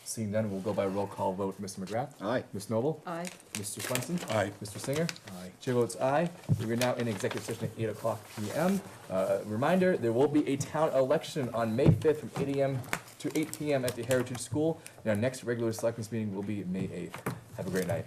Seeing none, we'll go by roll call vote. Mr. McGrath? Aye. Ms. Noble? Aye. Mr. Swenson? Aye. Mr. Singer? Aye. Chair votes aye. We are now in executive session at 8:00 PM. Reminder, there will be a town election on May 5th from 8 AM to 8 PM at the Heritage School, and our next regular selectmen's meeting will be May 8th. Have a great night.